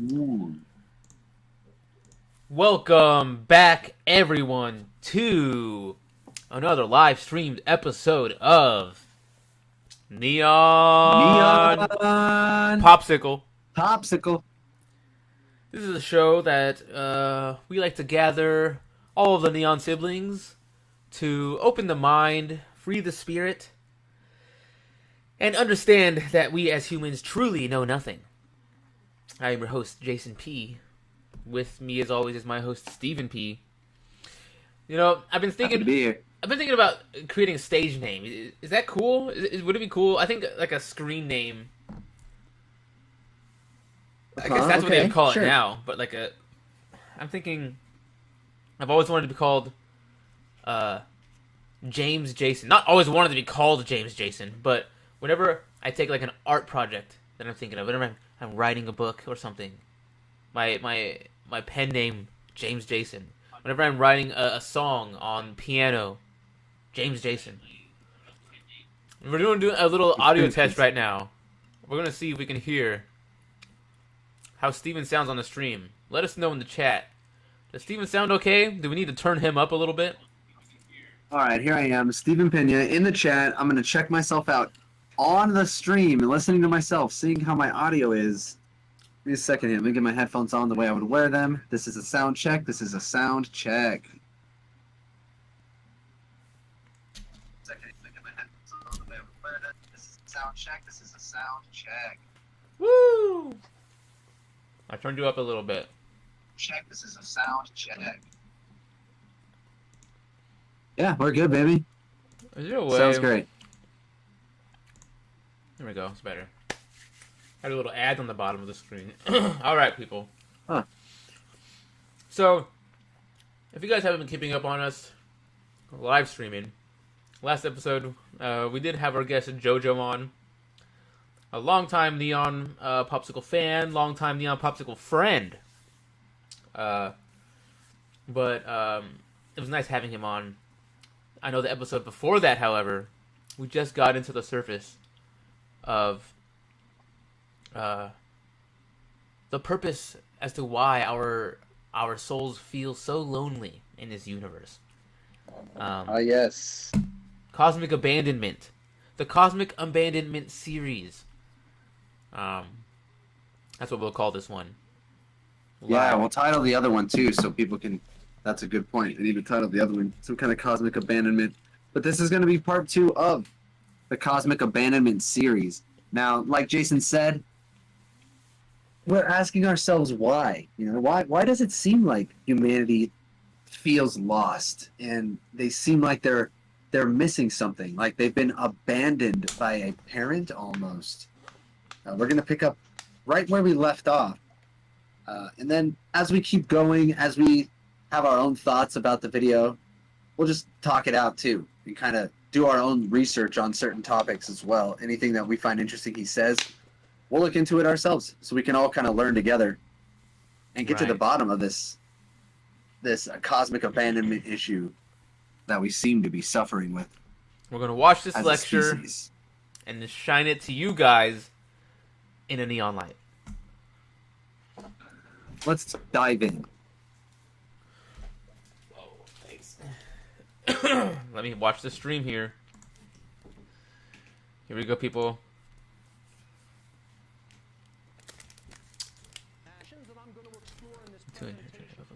Ooh. Welcome back, everyone, to another live streamed episode of Neon Neon Popsicle. Popsicle. This is a show that we like to gather all of the Neon siblings to open the mind, free the spirit, and understand that we as humans truly know nothing. I am your host, Jason P. With me, as always, is my host, Stephen P. You know, I've been Happy to be here. thinking about creating a stage name. Is that cool? Would it be cool? I think like a screen name. I guess that's what they would call it now. But I'm thinking. I've always wanted to be called, James Jason. Not always wanted to be called James Jason, but whenever I take like an art project that I'm thinking of, whenever I'm writing a book or something, my pen name, James Jason. Whenever I'm writing a song on piano, James Jason. We're doing a little audio test right now. We're going to see if we can hear how Steven sounds on the stream. Let us know in the chat. Does Steven sound okay? Do we need to turn him up a little bit? All right, here I am, Stephen Pena, in the chat. I'm going to check myself out on the stream and listening to myself, seeing how my audio is. Give me a second here. Let me get my headphones on the way I would wear them. This is a sound check. This is a sound check. Sound check. This is a sound check. Woo! I turned you up a little bit. Check. This is a sound check. Yeah, we're good, baby. Is there a way? Sounds great. There we go. It's better. Had a little ad on the bottom of the screen. All right, people. Huh. So, if you guys haven't been keeping up on us live streaming, last episode we did have our guest JoJo on, a longtime Neon Popsicle fan, longtime Neon Popsicle friend. But it was nice having him on. I know the episode before that, however, we just got into the surface of the purpose as to why our souls feel so lonely in this universe. Yes. Cosmic Abandonment. The Cosmic Abandonment series. That's what we'll call this one. Yeah, we'll title the other one too, so people can. That's a good point. They need to title the other one some kind of Cosmic Abandonment. But this is going to be part 2 of the Cosmic Abandonment series. Now, like Jason said, we're asking ourselves why. You know, why does it seem like humanity feels lost and they seem like they're missing something, like they've been abandoned by a parent almost. We're going to pick up right where we left off. And then as we keep going, as we have our own thoughts about the video, we'll just talk it out too and kind of do our own research on certain topics as well. Anything that we find interesting he says, we'll look into it ourselves so we can all kind of learn together and get to the bottom of this cosmic abandonment issue that we seem to be suffering with. We're going to watch this lecture and shine it to you guys in a neon light. Let's dive in. Let me watch the stream here. Here we go, people.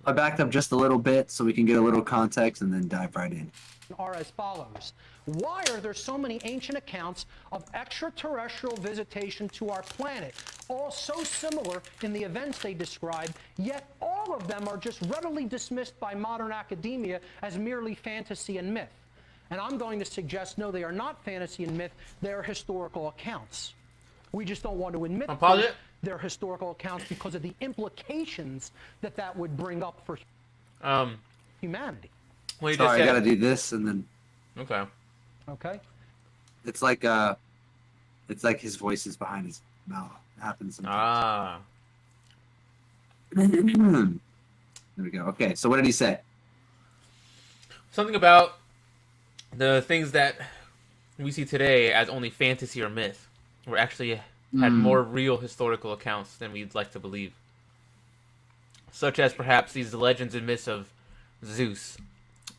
I backed up just a little bit so we can get a little context and then dive right in. Are as follows. Why are there so many ancient accounts of extraterrestrial visitation to our planet, all so similar in the events they describe, yet all of them are just readily dismissed by modern academia as merely fantasy and myth? And I'm going to suggest, no, they are not fantasy and myth, they're historical accounts. We just don't want to admit they're historical accounts because of the implications that would bring up for humanity. Well, you Sorry, I gotta do this and then. Okay. Okay. It's like his voice is behind his mouth. It happens sometimes. There we go. Okay, so what did he say? Something about the things that we see today as only fantasy or myth were actually had more real historical accounts than we'd like to believe. such as perhaps these legends and myths of Zeus,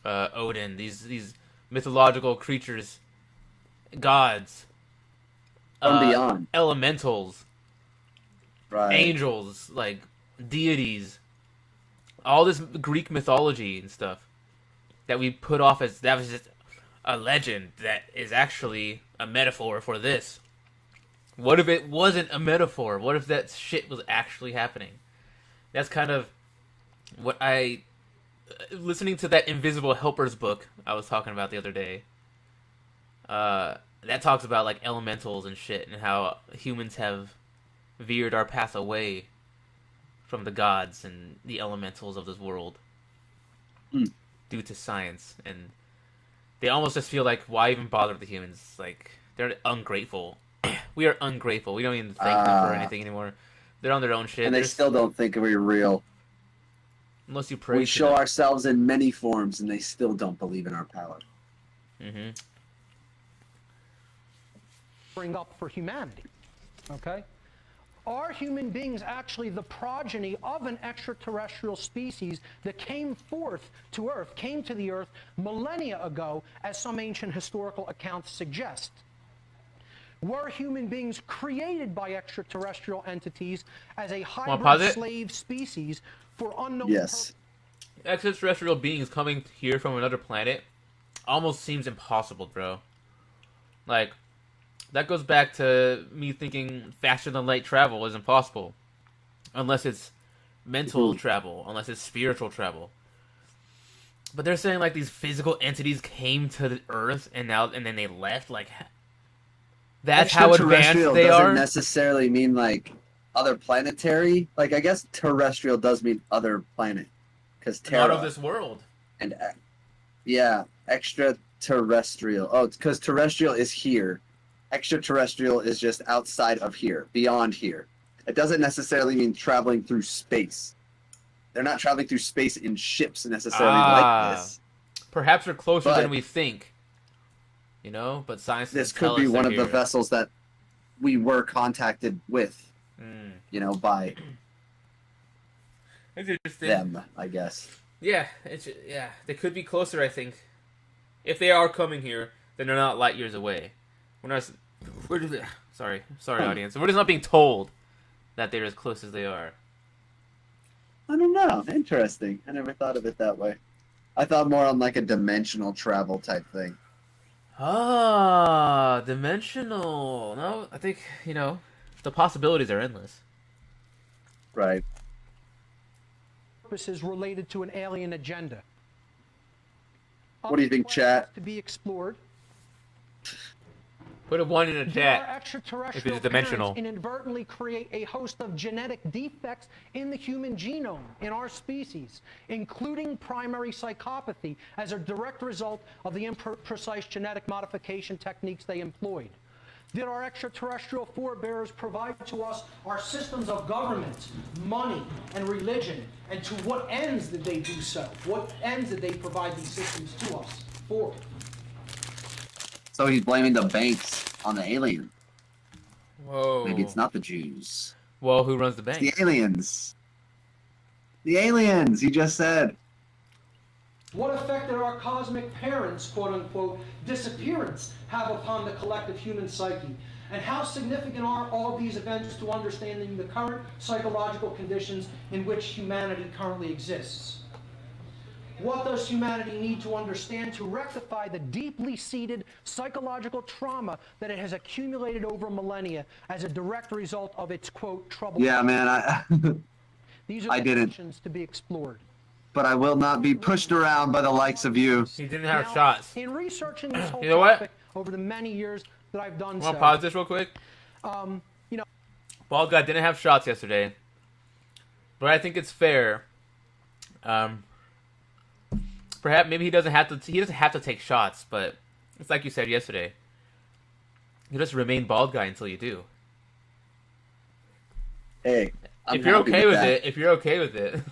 Odin, these mythological creatures, gods, From beyond. elementals, Right. angels, like deities, all this Greek mythology and stuff that we put off as that was just a legend that is actually a metaphor for this. What if it wasn't a metaphor? What if that shit was actually happening? That's kind of what listening to that Invisible Helpers book I was talking about the other day. That talks about like elementals and shit and how humans have veered our path away from the gods and the elementals of this world due to science, and they almost just feel like, why even bother with the humans? Like, they're ungrateful. We are ungrateful. We don't even thank them for anything anymore. They're on their own shit. And they still don't think we're real. Unless you pray. We show ourselves in many forms, and they still don't believe in our power. Mm-hmm. Bring up for humanity, okay? Are human beings actually the progeny of an extraterrestrial species that came forth to Earth, came to the Earth millennia ago, as some ancient historical accounts suggest? Were human beings created by extraterrestrial entities as a hybrid slave species for unknown purposes? Extraterrestrial beings coming here from another planet almost seems impossible, bro. Like, that goes back to me thinking faster than light travel is impossible. Unless it's mental travel, unless it's spiritual travel. But they're saying like these physical entities came to the Earth and then they left. Like, that's how advanced they are. Doesn't necessarily mean like other planetary. Like, I guess terrestrial does mean other planet, because not of this world. And yeah, extraterrestrial. Oh, it's because terrestrial is here. Extraterrestrial is just outside of here, beyond here. It doesn't necessarily mean traveling through space. They're not traveling through space in ships necessarily like this. Perhaps they're closer than we think. You know, but science. This could be one of the vessels that we were contacted with. You know, by them, I guess. Yeah, they could be closer. I think if they are coming here, then they're not light years away. Sorry, audience. We're just not being told that they're as close as they are. I don't know. Interesting. I never thought of it that way. I thought more on like a dimensional travel type thing. Ah, dimensional. No, I think, the possibilities are endless. Right. Purposes related to an alien agenda. What do you think, chat? To be explored. Put a 1 in a chat if it's dimensional. Inadvertently create a host of genetic defects in the human genome in our species, including primary psychopathy, as a direct result of the imprecise genetic modification techniques they employed. Did our extraterrestrial forebears provide to us our systems of government, money, and religion? And to what ends did they do so? What ends did they provide these systems to us for? So he's blaming the banks on the alien. Whoa. Maybe it's not the Jews. Well, who runs the bank? It's the aliens. The aliens, he just said. What effect did our cosmic parents' quote-unquote disappearance have upon the collective human psyche? And how significant are all of these events to understanding the current psychological conditions in which humanity currently exists? What does humanity need to understand to rectify the deeply seated psychological trauma that it has accumulated over millennia as a direct result of its, quote, trouble? Yeah, man, These are questions to be explored. But I will not be pushed around by the likes of you. He didn't have shots. In researching this whole topic over the many years that I've done so. Want to pause this real quick? Bald guy didn't have shots yesterday. But I think it's fair. Perhaps maybe he doesn't have to take shots, but it's like you said yesterday. You just remain bald guy until you do. Hey, if you're okay with it,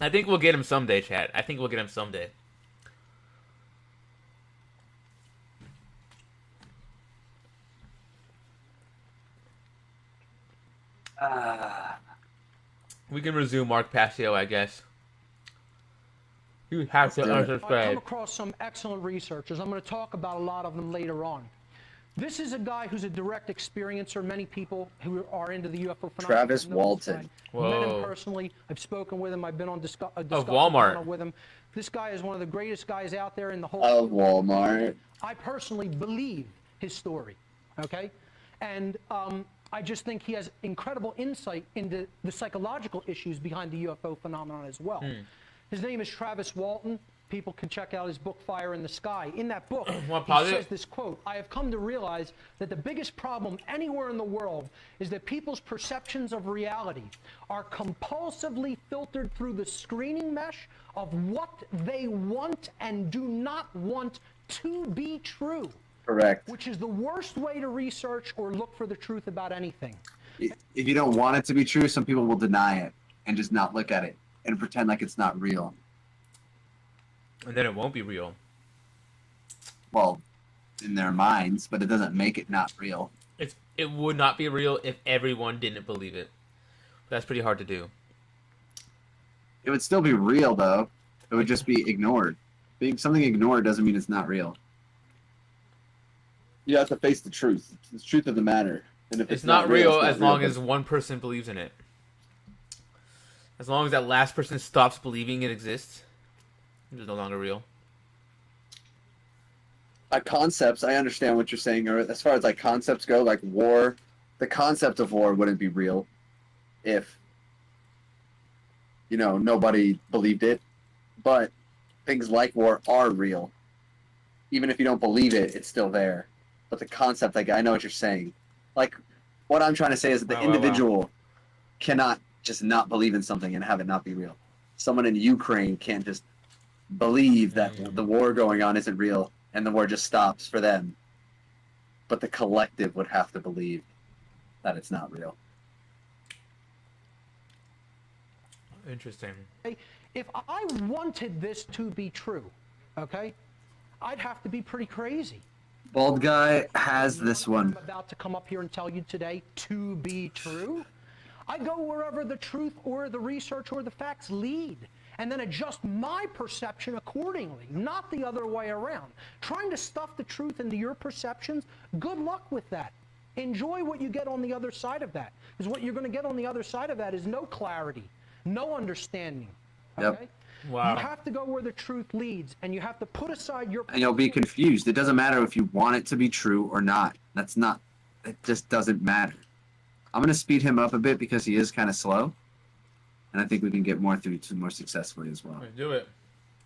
I think we'll get him someday, chat. I think we'll get him someday. We can resume Mark Passio, I guess. You have to I've come unsubscribe. across some excellent researchers. I'm going to talk about a lot of them later on. This is a guy who's a direct experiencer. Many people who are into the UFO phenomenon Travis know this Walton. guy. Met him Whoa. personally. I've spoken with him. I've been on a discussion Walmart. panel with him. This guy is one of the greatest guys out there in the whole Of Walmart. I personally believe his story, okay? And I just think he has incredible insight into the psychological issues behind the UFO phenomenon as well. His name is Travis Walton. People can check out his book, Fire in the Sky. In that book, he says this quote, "I have come to realize that the biggest problem anywhere in the world is that people's perceptions of reality are compulsively filtered through the screening mesh of what they want and do not want to be true." Correct. Which is the worst way to research or look for the truth about anything. If you don't want it to be true, some people will deny it and just not look at it and pretend like it's not real. And then it won't be real. Well, in their minds, but it doesn't make it not real. It would not be real if everyone didn't believe it. That's pretty hard to do. It would still be real, though. It would just be ignored. Being something ignored doesn't mean it's not real. You have to face the truth. It's the truth of the matter. And if It's not real it's not as long real, as one person believes in it. As long as that last person stops believing it exists, it's no longer real. Concepts, I understand what you're saying. Or as far as like concepts go, like war, the concept of war wouldn't be real if, nobody believed it. But things like war are real. Even if you don't believe it, it's still there. But the concept, like, I know what you're saying. Like, what I'm trying to say is that the individual cannot just not believe in something and have it not be real. Someone in Ukraine can't just believe that the war going on isn't real and the war just stops for them. But the collective would have to believe that it's not real. Interesting. If I wanted this to be true, okay, I'd have to be pretty crazy. Bald guy has this one. I'm about to come up here and tell you today to be true. I go wherever the truth or the research or the facts lead, and then adjust my perception accordingly, not the other way around. Trying to stuff the truth into your perceptions, good luck with that. Enjoy what you get on the other side of that. Because what you're going to get on the other side of that is no clarity, no understanding. Okay? Yep. Wow. You have to go where the truth leads, and you have to put aside your... And you'll be confused. It doesn't matter if you want it to be true or not. It just doesn't matter. I'm going to speed him up a bit because he is kind of slow. And I think we can get more through to more successfully as well. Do it.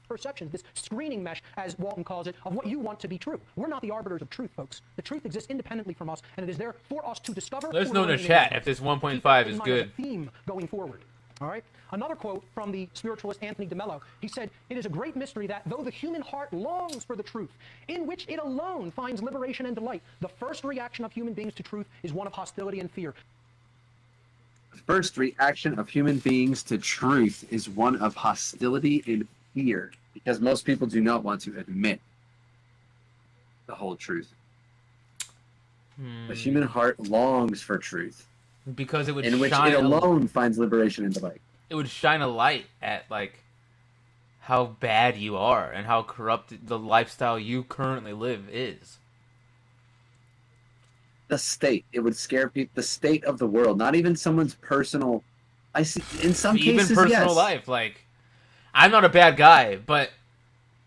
Perception, this screening mesh, as Walton calls it, of what you want to be true. We're not the arbiters of truth, folks. The truth exists independently from us, and it is there for us to discover. Let us or know in the eliminate chat it. if this Keep 1.5 that in is mind good. as a theme going forward. All right. Another quote from the spiritualist Anthony DeMello. He said, "It is a great mystery that, though the human heart longs for the truth, in which it alone finds liberation and delight, the first reaction of human beings to truth is one of hostility and fear." The first reaction of human beings to truth is one of hostility and fear. Because most people do not want to admit the whole truth. The human heart longs for truth. Because it would In which shine it alone finds liberation and delight. it would shine a light at like how bad you are and how corrupt the lifestyle you currently live is. The state. It would scare people. The state of the world. Not even someone's personal... I see. In some cases, Even personal yes. life. Like, I'm not a bad guy, but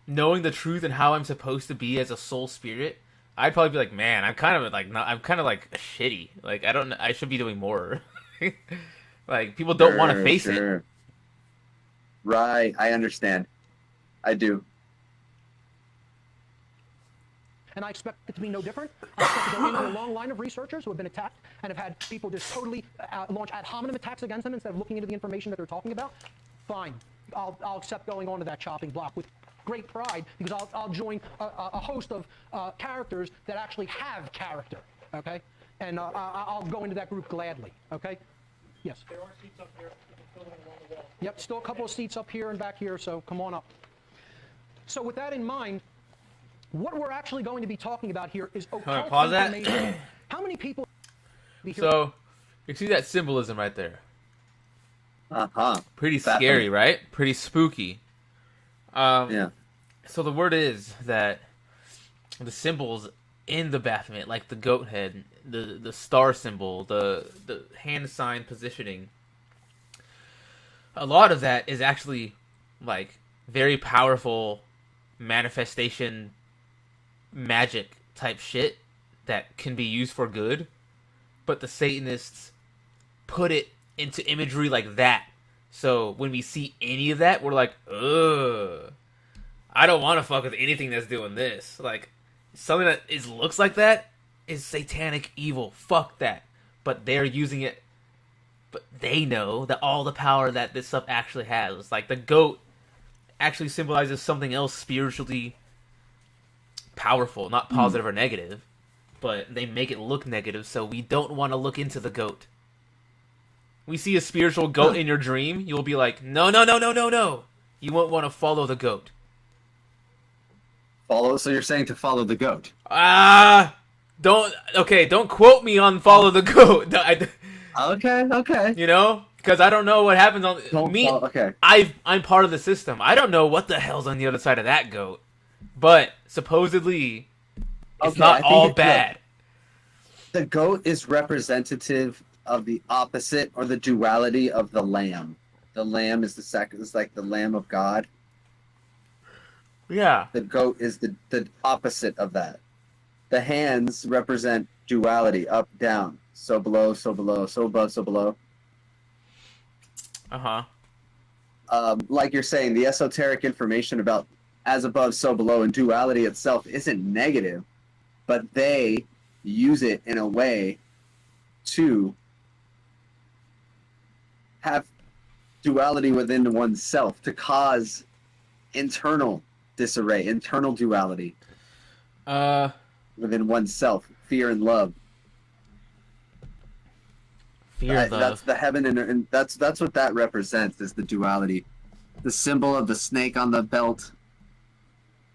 knowing the truth and how I'm supposed to be as a soul spirit, I'd probably be like, man, I'm kind of like shitty. Like, I should be doing more. Like, people don't want to face it. Right, I understand. I do. And I expect it to be no different. I expect to go into a long line of researchers who have been attacked and have had people just totally launch ad hominem attacks against them instead of looking into the information that they're talking about. Fine. I'll accept going onto that chopping block with great pride, because I'll join a host of characters that actually have character, okay? And I'll go into that group gladly, okay? Yes? There are seats up here. You can fill them along the wall. Yep, still a couple of seats up here and back here, so come on up. So with that in mind, what we're actually going to be talking about here is occult pause that? information. How many people... So, you see that symbolism right there? Pretty scary, right? Pretty spooky. Yeah. So the word is that the symbols in the Baphomet, like the goat head, the star symbol, the hand sign positioning, a lot of that is actually like very powerful manifestation magic type shit that can be used for good, but the Satanists put it into imagery like that. So when we see any of that, we're like, ugh, I don't want to fuck with anything that's doing this. Like, something that looks like that is satanic evil. Fuck that. But they're using it. But they know that all the power that this stuff actually has. Like, the goat actually symbolizes something else spiritually powerful. Not positive or negative. But they make it look negative, so we don't want to look into the goat. We see a spiritual goat in your dream, you'll be like, no, no, no, no, no, no. You won't want to follow the goat. So you're saying to follow the goat? Don't quote me on follow the goat. Okay. You know, because I don't know what happens on okay. I'm part of the system. I don't know what the hell's on the other side of that goat, but supposedly it's not all bad. The goat is representative of the opposite or the duality of the lamb. The lamb is is like the lamb of God. Yeah. The goat is the opposite of that. The hands represent duality, up, down, so below, so below, so above, so below. Like you're saying, the esoteric information about as above, so below, and duality itself isn't negative, but they use it in a way to have duality within oneself, to cause internal disarray, internal duality within oneself, fear and love. That's the heaven, and that's what that represents, is the duality. The symbol of the snake on the belt.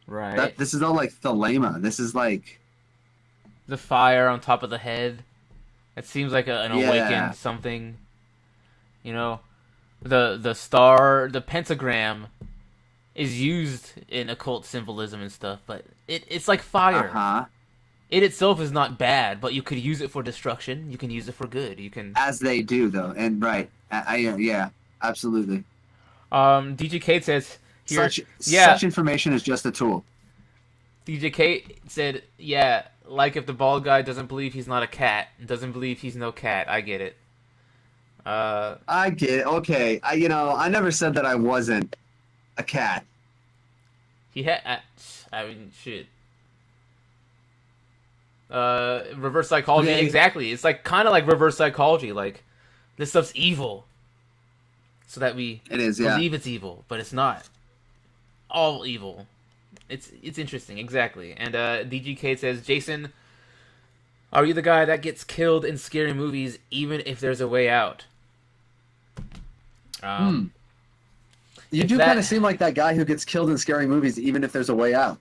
Right. This is all like thelema. This is like the fire on top of the head. It seems like an awakened something. You know, the star, the pentagram is used in occult symbolism and stuff, but it's like fire. It itself is not bad, but you could use it for destruction. You can use it for good. You can, as they do, though, and right, yeah, absolutely. DJ Kate says here, such information is just a tool. DJ Kate said, yeah, like if the bald guy doesn't believe he's not a cat, doesn't believe he's no cat. I get it. I get it. Okay, I never said that I wasn't a cat. He had, I mean, shit. Reverse psychology, exactly. It's like kind of like reverse psychology. Like, this stuff's evil, so that we believe it's evil, but it's not all evil. It's interesting, exactly. And DG Kate says, Jason, are you the guy that gets killed in scary movies, even if there's a way out? You do kind of seem like that guy who gets killed in scary movies, even if there's a way out.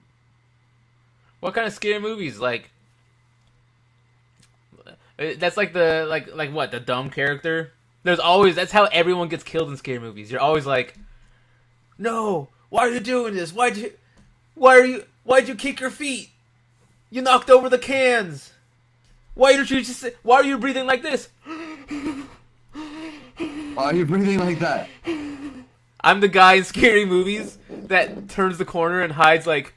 What kind of scary movies? Like, that's like the what, the dumb character? There's always, that's how everyone gets killed in scary movies. You're always like, no, why are you doing this? Why'd you kick your feet? You knocked over the cans. Why are you breathing like this? Why are you breathing like that? I'm the guy in scary movies that turns the corner and hides like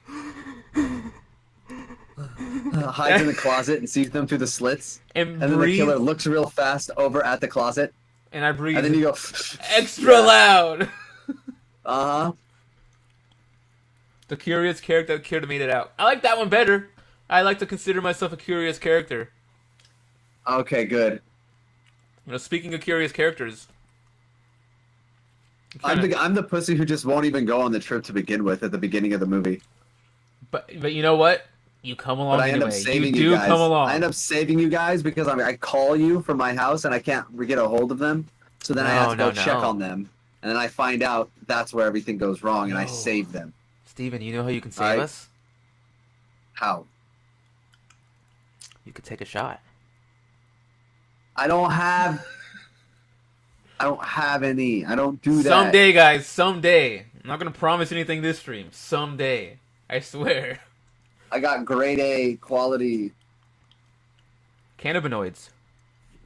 hides in the closet and sees them through the slits. And then the killer looks real fast over at the closet. And I breathe. And then you go extra loud. The curious character that could have made it out. I like that one better. I like to consider myself a curious character. Okay, good. Speaking of curious characters, I'm the pussy who just won't even go on the trip to begin with at the beginning of the movie. But you know what? You come along anyway. I end up saving you guys. Come along. I end up saving you guys because I call you from my house and I can't get a hold of them. So then I have to go check on them. And then I find out that's where everything goes wrong and I save them. Steven, you know how you can save us? How? You could take a shot. I don't have... I don't have any. I don't do that. Someday, guys. Someday. I'm not gonna promise anything this stream. Someday. I swear. I got grade A quality Cannabinoids.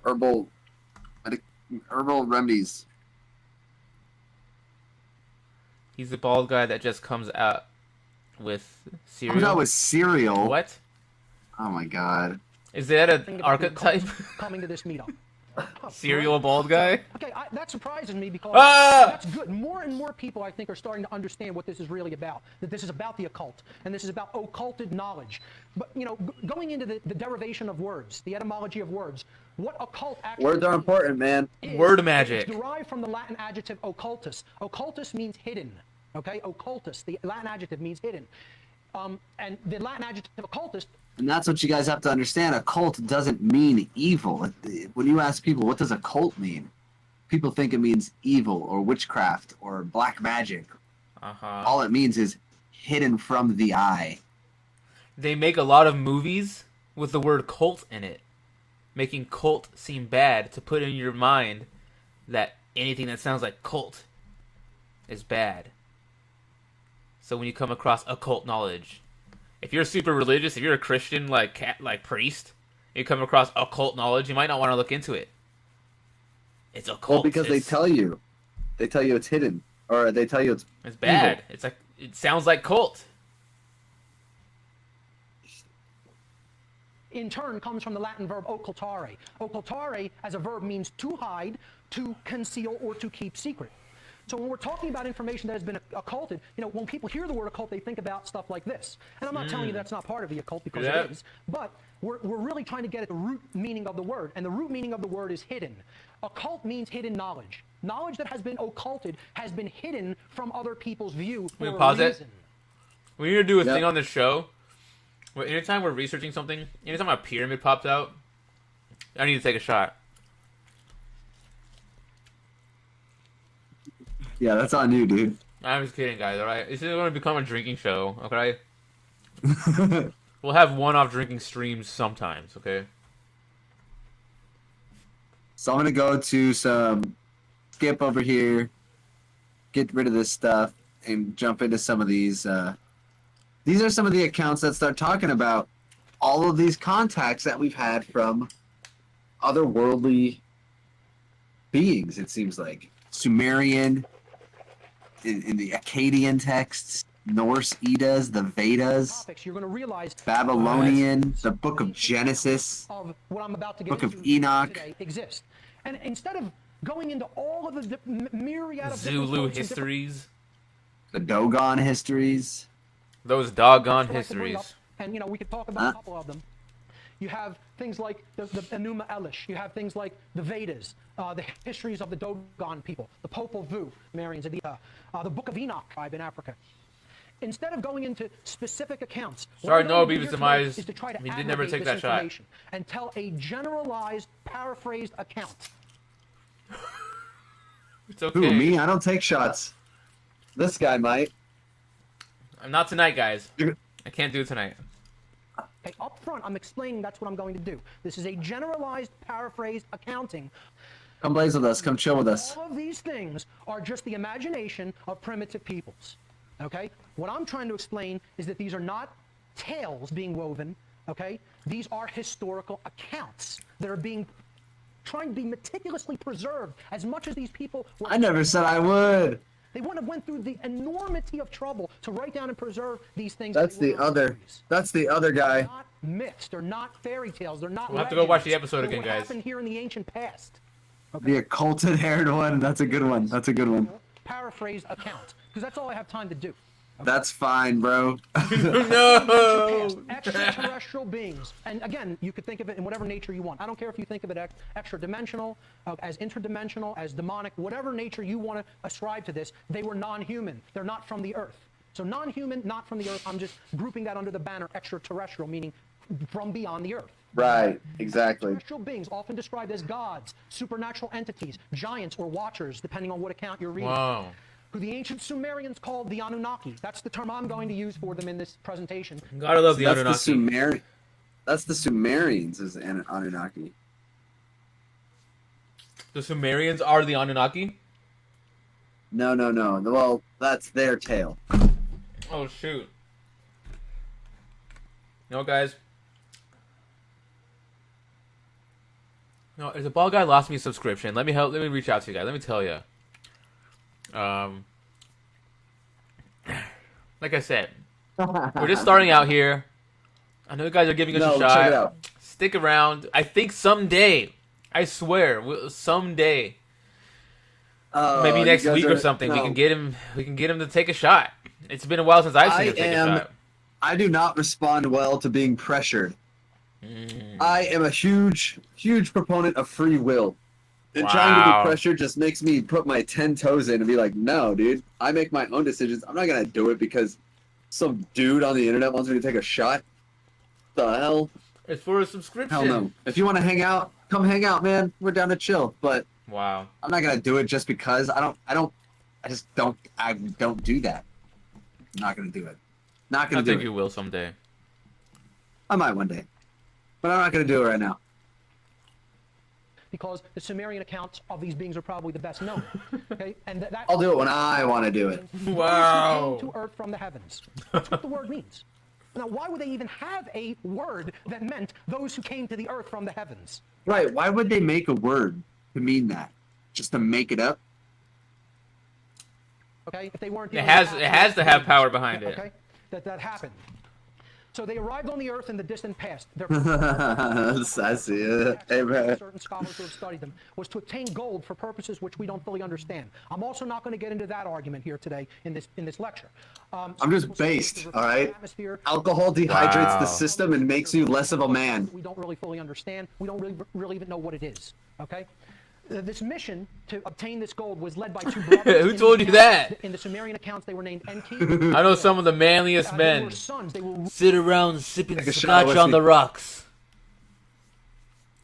herbal remedies. He's the bald guy that just comes out with cereal. Comes out with cereal. What? Oh my god. Is that Think an about archetype? coming to this meetup. Cereal bald guy? Okay, that surprises me because Ah! that's good. More and more people, I think, are starting to understand what this is really about. That this is about the occult, and this is about occulted knowledge. But, you know, going into the derivation of words, the etymology of words, what occult actually Words are important, man. Word magic. It's derived from the Latin adjective occultus. Occultus means hidden, okay? Occultus, the Latin adjective means hidden. And the Latin adjective occultus. And that's what you guys have to understand. A cult doesn't mean evil. When you ask people, what does a cult mean? People think it means evil or witchcraft or black magic. Uh-huh. All it means is hidden from the eye. They make a lot of movies with the word cult in it, making cult seem bad to put in your mind that anything that sounds like cult is bad. So when you come across occult knowledge, if you're super religious, if you're a Christian like priest, you come across occult knowledge, you might not want to look into it. It's occult. Well, because they tell you it's hidden, or they tell you it's bad. evil. It's like it sounds like cult. In turn, comes from the Latin verb occultare. Occultare, as a verb, means to hide, to conceal, or to keep secret. So when we're talking about information that has been occulted, you know, when people hear the word occult, they think about stuff like this. And I'm not telling you that's not part of the occult, because Yeah. it is. But we're really trying to get at the root meaning of the word. And the root meaning of the word is hidden. Occult means hidden knowledge. Knowledge that has been occulted has been hidden from other people's view for Can we a pause it? reason. We need to do a Yep. thing on this show. Where anytime we're researching something, anytime a pyramid pops out, I need to take a shot. Yeah, that's on you, dude. I'm just kidding, guys. All right, this is going to become a drinking show. Okay, we'll have one-off drinking streams sometimes. Okay. So I'm gonna go to some skip over here, get rid of this stuff, and jump into some of these. These are some of the accounts that start talking about all of these contacts that we've had from otherworldly beings. It seems like Sumerian, in the Akkadian texts, Norse Eddas, the Vedas, Topics, you're going to realize Babylonian, the Book of Genesis, of what I'm about to get Book of into Enoch. today exist. And instead of going into all of the myriad of different Zulu quotes and different- histories. the Dogon histories. Those doggone I'd like to bring up, histories. and, you know, we could talk about a couple of them. You have things like the Enuma Elish. You have things like the Vedas, the histories of the Dogon people, the Popol Vuh, Marians, the Book of Enoch tribe in Africa. Instead of going into specific accounts, what Sorry, I'm Noah going to do Beavis' here today demise. is to try to He did never aggregate take this that shot. information and tell a generalized, paraphrased account. It's okay. Who, me? I don't take shots. This guy might. I'm not tonight, guys. You're- I can't do it tonight. Okay, up front, I'm explaining that's what I'm going to do. This is a generalized, paraphrased accounting. Come blaze with us. Come chill with us. All of these things are just the imagination of primitive peoples. Okay? What I'm trying to explain is that these are not tales being woven. Okay? These are historical accounts that are trying to be meticulously preserved. As much as these people were, I never said I would. they wouldn't have went through the enormity of trouble to write down and preserve these things. That's They the were not other. stories. That's the other guy. They're not myths. They're not fairy tales. They're not. We'll have to go watch the legends. episode They're again, what guys. happened here in the ancient past. The occulted haired one. That's a good one. That's a good one. Paraphrased account, because that's all I have time to do. That's fine, bro. No. Extraterrestrial beings, and again, you could think of it in whatever nature you want. I don't care if you think of it extra-dimensional, as interdimensional, as demonic, whatever nature you want to ascribe to this. They were non-human. They're not from the Earth. So non-human, not from the Earth. I'm just grouping that under the banner extraterrestrial, meaning from beyond the Earth. Right. Exactly. Extraterrestrial beings, often described as gods, supernatural entities, giants, or watchers, depending on what account you're reading. Wow. Who the ancient Sumerians called the Anunnaki. That's the term I'm going to use for them in this presentation. Gotta love the That's the Anunnaki. That's the Sumerians, is Anunnaki. The Sumerians are the Anunnaki? No. Well, that's their tale. Oh, shoot. You know, guys. No, if the bald guy lost me a subscription, let me reach out to you guys. Let me tell you. Like I said, we're just starting out here. I know you guys are giving us a shot. Check it out. Stick around. I think someday, I swear, someday, maybe next week or something, we can get him. We can get him to take a shot. It's been a while since I've seen him take a shot. I do not respond well to being pressured. I am a huge proponent of free will. And trying to be pressured just makes me put my 10 toes in and be like, no, dude, I make my own decisions. I'm not going to do it because some dude on the internet wants me to take a shot. The hell? It's for a subscription. Hell no. If you want to hang out, come hang out, man. We're down to chill. But wow, I'm not going to do it just because I don't do that. I'm not going to do it. Not going to do it. I think you will someday. I might one day. But I'm not going to do it right now. Because the Sumerian accounts of these beings are probably the best known. Okay, and I'll do it when I want to do it. Wow. Came to earth from the heavens. That's what the word means. Now, why would they even have a word that meant those who came to the earth from the heavens? Right. Why would they make a word to mean that? Just to make it up? Okay, if they weren't. It has to have power behind it. Okay, that happened. So they arrived on the earth in the distant past. Sassy. Hey, man. Certain scholars who have studied them was to obtain gold for purposes which we don't fully understand. I'm also not going to get into that argument here today in this lecture. I'm just based, all right? Alcohol dehydrates the system and makes you less of a man. We don't really fully understand. We don't really even know what it is. Okay. This mission to obtain this gold was led by two brothers. Who told you that? In the Sumerian accounts, they were named Enki. I know some of the manliest men sit around sipping scotch on the rocks.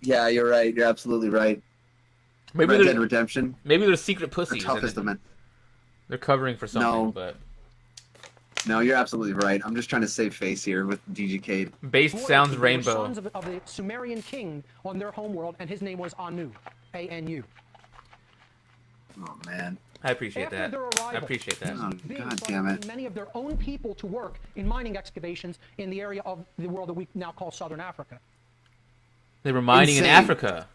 Yeah, you're right. You're absolutely right. Maybe Red Dead Redemption. Maybe they're secret pussies. The toughest of men. They're covering for something, No. but No, you're absolutely right. I'm just trying to save face here with DGK. Based sounds rainbow. Sons of the Sumerian king on their homeworld, and his name was Anu. A-N-U. Oh, man. I appreciate After that. their arrival, I appreciate that. Oh, beings God started damn it. bringing many of their own people to work in mining excavations in the area of the world that we now call Southern Africa. They were mining in Insane. Africa.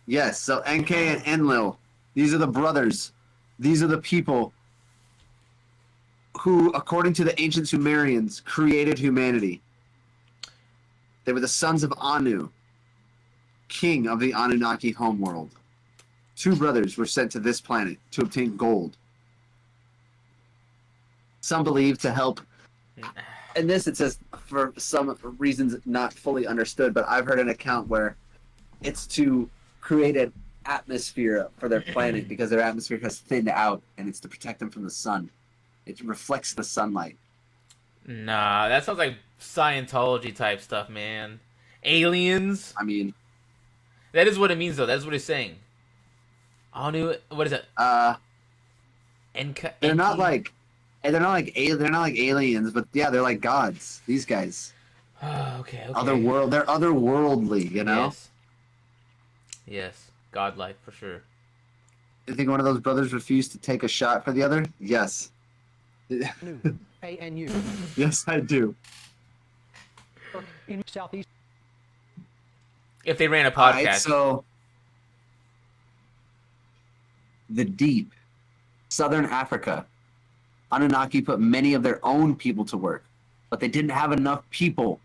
Yes, so NK and Enlil, these are the brothers. These are the people who, according to the ancient Sumerians, created humanity. They were the sons of Anu, king of the Anunnaki homeworld. Two brothers were sent to this planet to obtain gold. Some believe to help. In this, it says for some reasons not fully understood, but I've heard an account where it's to create an atmosphere for their planet because their atmosphere has thinned out, and it's to protect them from the sun. It reflects the sunlight. Nah, that sounds like Scientology type stuff, man. Aliens. I mean, That is what it means, though. That's what it's saying. Anu, what is it? they're not like aliens, but yeah, they're like gods. These guys, okay. they're otherworldly, you know. Yes, godlike for sure. You think one of those brothers refused to take a shot for the other? Yes. Anu. A-N-U. Yes, I do. In Southeast. If they ran a podcast, Alright, so the deep, Southern Africa, Anunnaki put many of their own people to work, but they didn't have enough people,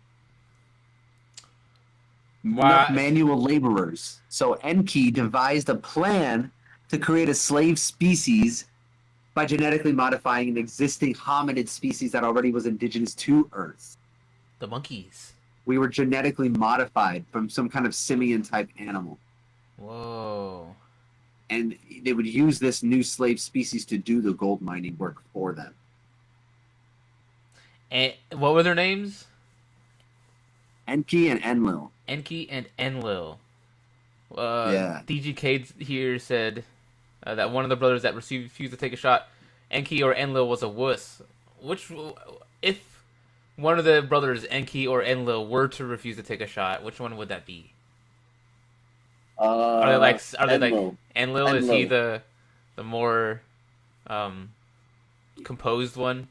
enough manual laborers. So Enki devised a plan to create a slave species by genetically modifying an existing hominid species that already was indigenous to Earth. the monkeys. We were genetically modified from some kind of simian type animal. Whoa. And they would use this new slave species to do the gold mining work for them. And what were their names? Enki and Enlil. Enki and Enlil. Yeah. DGK here said that one of the brothers that refused to take a shot, Enki or Enlil, was a wuss. If one of the brothers, Enki or Enlil, were to refuse to take a shot, which one would that be? Are they like Enlil. Enlil? Is he Enlil. the more composed one?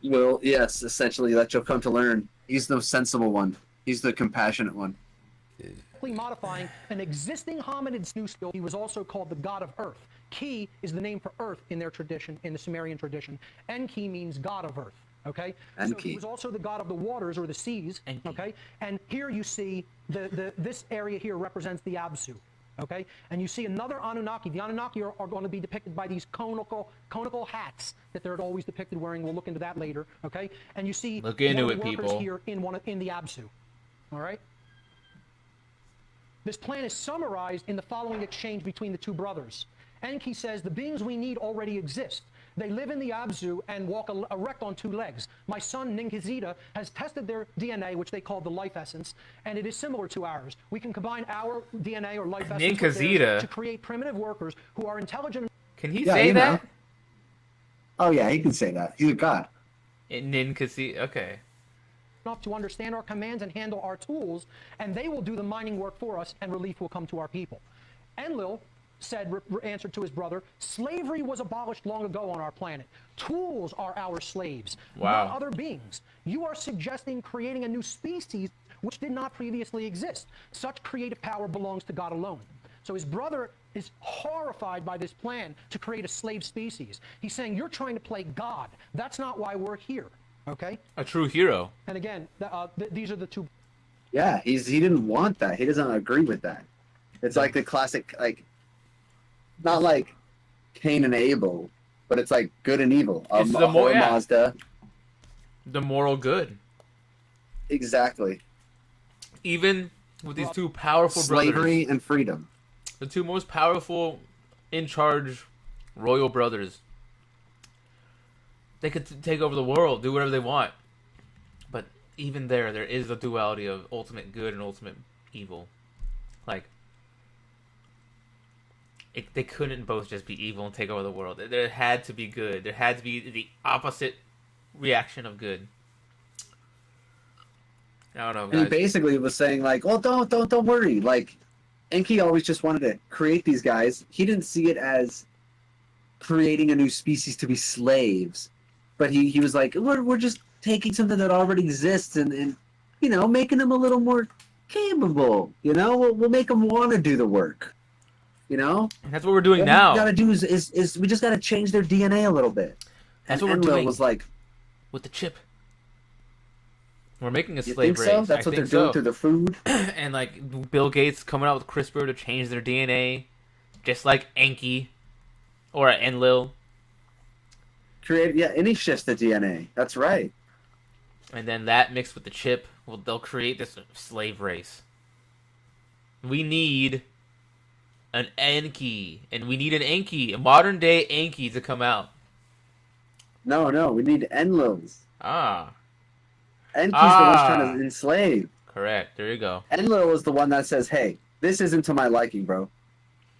Well, yes, essentially that you'll come to learn. He's the sensible one. He's the compassionate one. Modifying an existing hominid's new skill. He was also called the god of earth. Ki is the name for earth in their tradition, in the Sumerian tradition. Enki means god of earth. Okay, so he was also the god of the waters or the seas. Enki. Okay, and here you see this area here represents the Absu. Okay, and you see another Anunnaki. The Anunnaki are going to be depicted by these conical hats that they're always depicted wearing. We'll look into that later. Okay, and you see Look into it, workers people. here in the Absu. All right. This plan is summarized in the following exchange between the two brothers. Enki says, the beings we need already exist. They live in the Abzu and walk erect on two legs. My son, Ninkizita, has tested their DNA, which they call the life essence, and it is similar to ours. We can combine our DNA or life essence with theirs to create primitive workers who are intelligent. Can he say that? Know. Oh, yeah, he can say that. He's a god. Ninkasi, okay. Enough to understand our commands and handle our tools, and they will do the mining work for us, and relief will come to our people. Enlil said, answered to his brother, slavery was abolished long ago on our planet. Tools are our slaves, not other beings. You are suggesting creating a new species which did not previously exist. Such creative power belongs to God alone. So his brother is horrified by this plan to create a slave species. He's saying, you're trying to play God. That's not why we're here. Okay? A true hero. And again, these are the two. Yeah, he didn't want that. He doesn't agree with that. It's like the classic, like, not like Cain and Abel, but it's like good and evil. It's the Mazda. The moral good. Exactly. Even with these two powerful slavery brothers, and freedom. the two most powerful, in charge, royal brothers. They could take over the world, do whatever they want. But even there is a duality of ultimate good and ultimate evil. Like, they couldn't both just be evil and take over the world. There had to be good. There had to be the opposite reaction of good. I don't know, guys. And he basically was saying, like, oh, don't worry. Like, Enki always just wanted to create these guys. He didn't see it as creating a new species to be slaves. But he was like, we're just taking something that already exists and you know, making them a little more capable. You know, we'll make them want to do the work. You know, and that's what we're doing now. What we gotta do is we just gotta change their DNA a little bit. That's and what we're doing. Was like, with the chip. We're making a you slave think so? race. That's what they're doing through the food. And like Bill Gates coming out with CRISPR to change their DNA, just like Enki or Enlil. Create any shifts the DNA. That's right. And then that mixed with the chip, well, they'll create this slave race. We need an Enki, and we need an Enki, a modern day Enki, to come out. No, we need Enlils. Ah. Enki's the one trying to enslave. Correct. There you go. Enlil is the one that says, "Hey, this isn't to my liking, bro.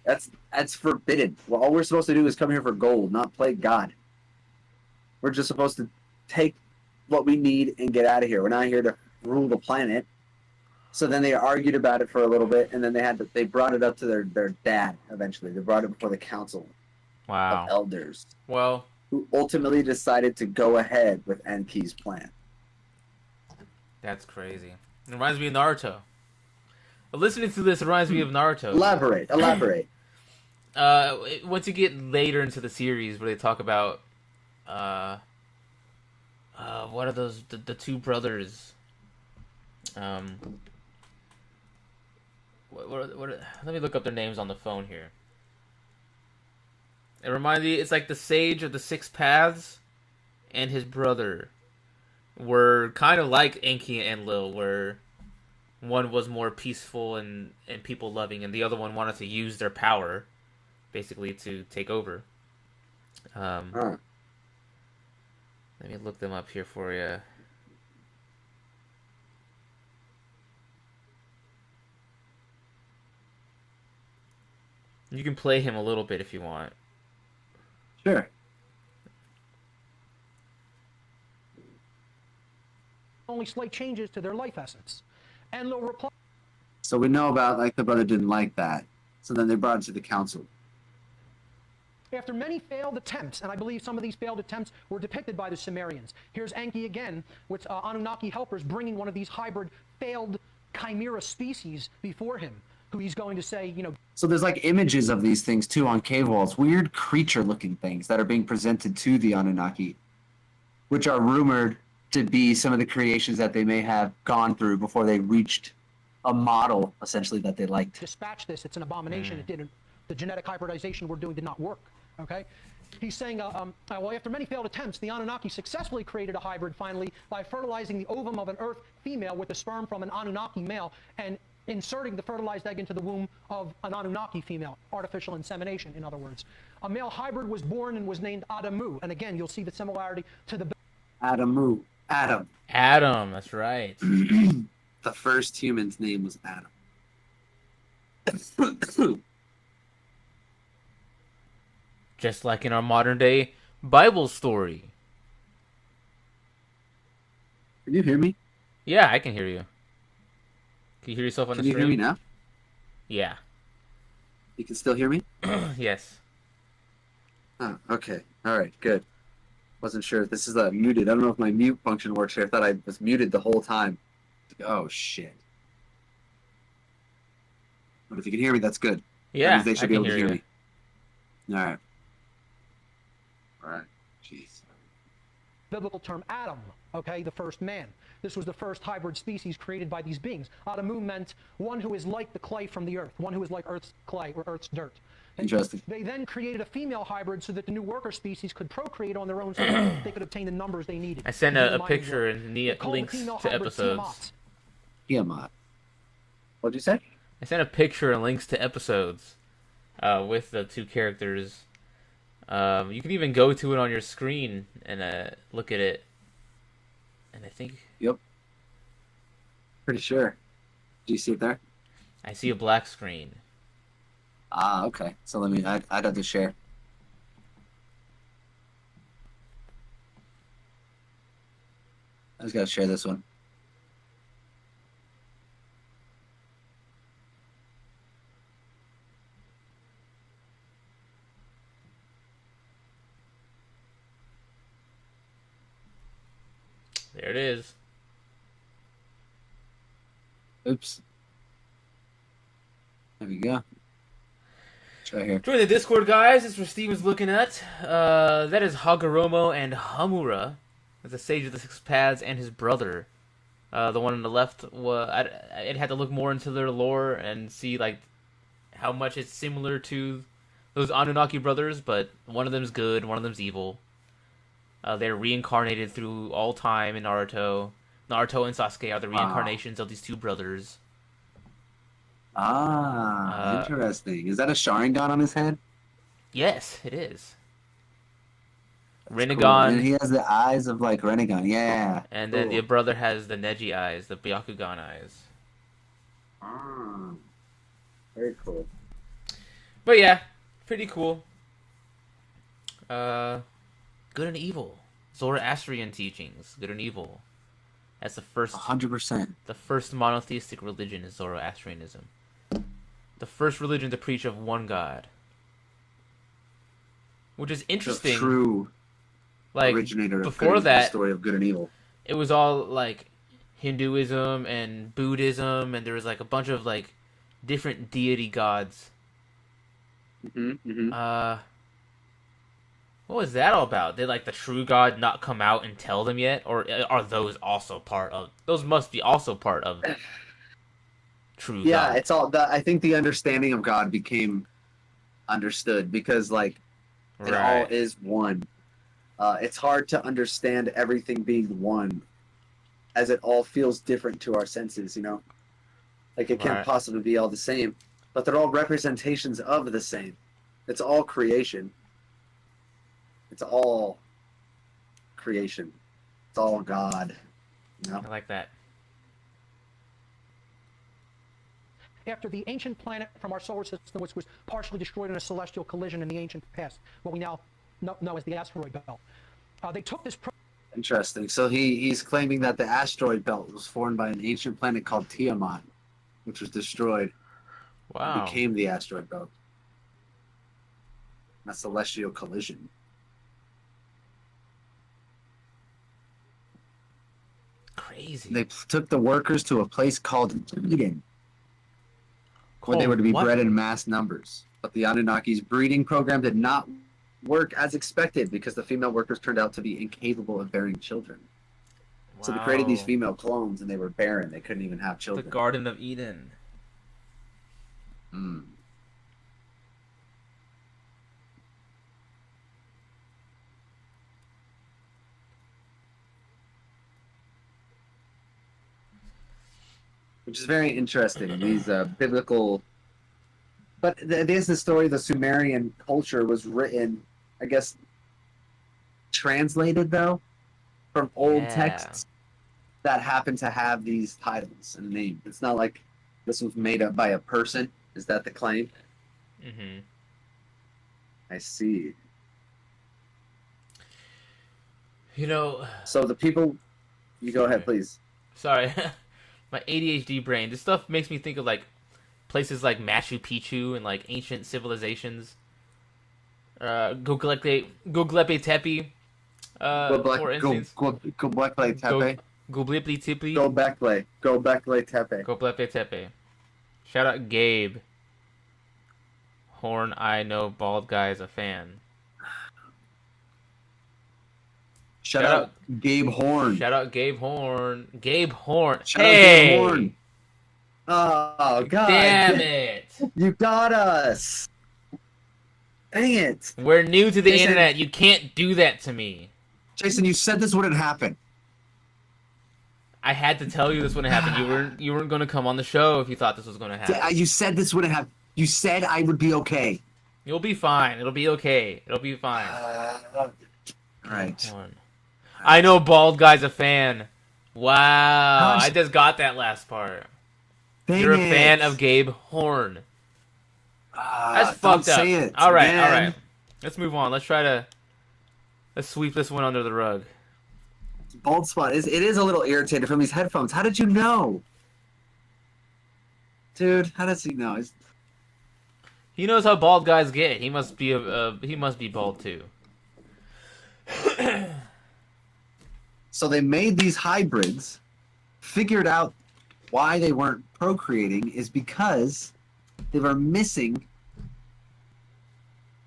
That's forbidden. Well, all we're supposed to do is come here for gold, not play God. We're just supposed to take what we need and get out of here. We're not here to rule the planet." So then they argued about it for a little bit, and then they brought it up to their dad eventually. They brought it before the council of elders. Well, who ultimately decided to go ahead with Enki's plan. That's crazy. It reminds me of Naruto. Listening to this reminds me of Naruto. Elaborate. Once you get later into the series where they talk about what are those the two brothers? Let me look up their names on the phone here. It reminds me, it's like the Sage of the Six Paths and his brother were kind of like Enki and Enlil, where one was more peaceful and people loving, and the other one wanted to use their power, basically, to take over. Let me look them up here for you. You can play him a little bit if you want. Sure. Only slight changes to their life essence. Enlil replied. So we know about like the brother didn't like that. So then they brought it to the council. After many failed attempts, and I believe some of these failed attempts were depicted by the Sumerians. Here's Enki again with Anunnaki helpers bringing one of these hybrid failed chimera species before him, who he's going to say, you know. So there's like images of these things too on cave walls, weird creature-looking things that are being presented to the Anunnaki, which are rumored to be some of the creations that they may have gone through before they reached a model, essentially, that they liked. Dispatch this. It's an abomination. It didn't. The genetic hybridization we're doing did not work. Okay? He's saying, well, after many failed attempts, the Anunnaki successfully created a hybrid finally by fertilizing the ovum of an Earth female with the sperm from an Anunnaki male and inserting the fertilized egg into the womb of an Anunnaki female. Artificial insemination, in other words. A male hybrid was born and was named Adamu. And again, you'll see the similarity to the... Adamu. Adam. Adam, that's right. The first human's name was Adam. Just like in our modern day Bible story. Can you hear me? Yeah, I can hear you. Can you hear yourself on Can the you stream? hear me now? Yeah. You can still hear me? Yes. Oh, okay. All right, good. Wasn't sure if this is muted. I don't know if my mute function works here. I thought I was muted the whole time. Oh, shit. But if you can hear me, that's good. That Yeah, means they should I be can able to hear hear you. me. All right. All right. Jeez. biblical term Adam, okay, the first man. This was the first hybrid species created by these beings. Adamu meant one who is like the clay from the earth, one who is like Earth's clay or Earth's dirt. And Interesting. they then created a female hybrid so that the new worker species could procreate on their own so that they could obtain the numbers they needed. I sent to do the a mining picture work. and They the called the links female to hybrid episodes. Tiamat. Tiamat. What'd you say? I sent a picture and links to episodes with the two characters. You can even go to it on your screen and look at it. And I think Yep. Pretty sure. Do you see it there? I see a black screen. Ah, okay. So let me, I'd have to share. I just gotta share this one. There it is. Oops. There we go. Try here. Join the Discord, guys. That's where Steven's looking at. That is Hagoromo and Hamura, the Sage of the Six Paths, and his brother. The one on the left, I'd had to look more into their lore and see like how much it's similar to those Anunnaki brothers, but one of them's good, one of them's evil. They're reincarnated through all time in Naruto. Naruto and Sasuke are the reincarnations of these two brothers. Ah, interesting. Is that a Sharingan on his head? Yes, it is. Cool. Rinnegan, And he has the eyes of like Rinnegan. Yeah. and then Cool. the brother has the Neji eyes, the Byakugan eyes. Ah, very cool. But yeah, pretty cool. Good and evil. Zoroastrian teachings, good and evil. That's the first 100%. the first monotheistic religion is Zoroastrianism. The first religion to preach of one God. Which is The interesting. true Like originator of before good and that, the story of good and evil. it was all like Hinduism and Buddhism, and there was like a bunch of like different deity gods. Mm-hmm. What was that all about? Did like the true God not come out and tell them yet, or are those also part of? Those must be also part of true Yeah, God. it's all. I think the understanding of God became understood because like it all Right. is one. It's hard to understand everything being one, as it all feels different to our senses. You know, like it can't Right. possibly be all the same, but they're all representations of the same. It's all creation. It's all creation. It's all God. You know? I like that. After the ancient planet from our solar system, which was partially destroyed in a celestial collision in the ancient past, what we now know as the asteroid belt. They took this Interesting. So he's claiming that the asteroid belt was formed by an ancient planet called Tiamat. which was destroyed. Wow. It became the asteroid belt. A celestial collision. Crazy. They took the workers to a place called Eden, where they were to be What? bred in mass numbers. But the Anunnaki's breeding program did not work as expected because the female workers turned out to be incapable of bearing children. So they created these Wow. female clones, and they were barren. They couldn't even have The children. Garden of Eden. Mm. Which is very interesting. These biblical, but there's the story. The Sumerian culture was written, I guess, translated though, from old Yeah. texts that happen to have these titles and names. It's not like this was made up by a person. Is that the claim? Mm-hmm. I see. You know, So the people, you go ahead, please. sorry, my ADHD brain. This stuff makes me think of like places like Machu Picchu and like ancient civilizations. Göbekli Tepe. For instance, Go back play Tepe. Göbekli Tepe. Go back play Tepe. Göbekli Tepe. Shout out Gabe. Horn, I know bald guy is a fan. Shout Shout out Gabe Horn. Shout out Gabe Horn. Gabe Horn. Shout out Hey! Gabe Horn. Oh God! Damn it! You got us. Dang it, We're new to the Jason- internet. You can't do that to me. Jason! You said this wouldn't happen. I had to tell you this wouldn't happen. You weren't going to come on the show if you thought this was going to happen. You said this wouldn't happen. You said I would be okay. You'll be fine. It'll be okay. It'll be fine. All right. Horn. I know bald guy's a fan. Wow. Gosh. I just got that last part. Dang You're a it. fan of Gabe Horn. That's don't fucked up. say it All right, again. all right. Let's move on. Let's sweep this one under the rug. Bald spot it is a little irritated from these headphones. How did you know, dude? How does he know? He knows how bald guys get. He must be he must be bald too. So they made these hybrids, figured out why they weren't procreating is because they were missing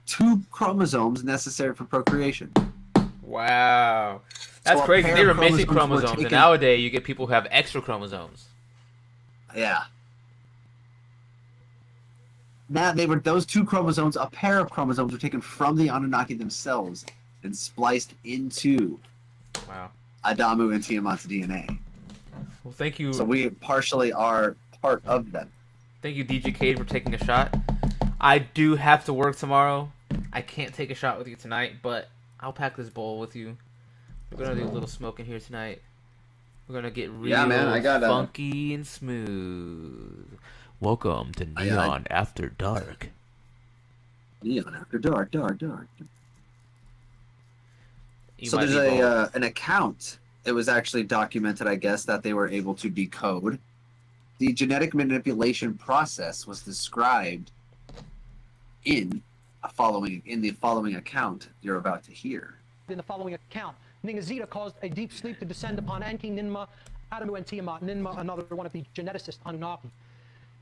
2 chromosomes necessary for procreation. Wow. That's So a crazy. pair They were of missing chromosomes were chromosomes, and taken- nowadays you get people who have extra chromosomes. Yeah. Now those 2 chromosomes, a pair of chromosomes, were taken from the Anunnaki themselves and spliced into Wow. Adamu and Tiamat's DNA. Well, thank you. So we partially are part of them. Thank you, DJ Cade, for taking a shot. I do have to work tomorrow. I can't take a shot with you tonight, but I'll pack this bowl with you. We're gonna do a little smoking here tonight. We're gonna get real Yeah, man, I got funky and smooth. Welcome to Neon After Dark. Neon After Dark. You So might there's be bald. an account. It was actually documented, I guess, that they were able to decode. The genetic manipulation process was described in the following account you're about to hear. In the following account, Ningazita caused a deep sleep to descend upon Enki, Ninma, Adamu, and Tiamat. Ninma, another one of the geneticists Anunnaki.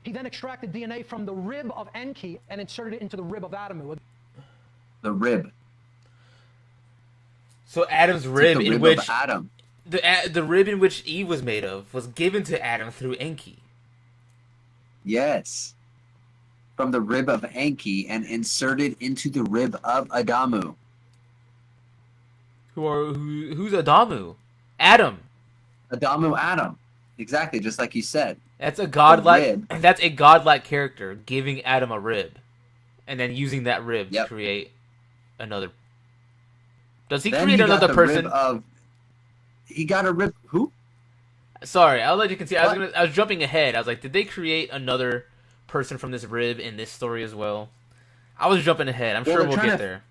He then extracted DNA from the rib of Enki and inserted it into the rib of Adamu. The rib. So Adam's It's like rib, the in rib which of Adam. the rib in which Eve was made of was given to Adam through Enki. Yes. From the rib of Enki and inserted into the rib of Adamu. Who's Adamu? Adam. Adamu Adam. Exactly, just like you said. That's a godlike. rib. That's a godlike character giving Adam a rib, and then using that rib Yep. to create another. Does he Then create he got another the person? rib of. He got a rib. Who? Sorry, I'll let you continue. What? I was jumping ahead. I was like, did they create another person from this rib in this story as well? I was jumping ahead. I'm Well, sure they're we'll trying get to- there.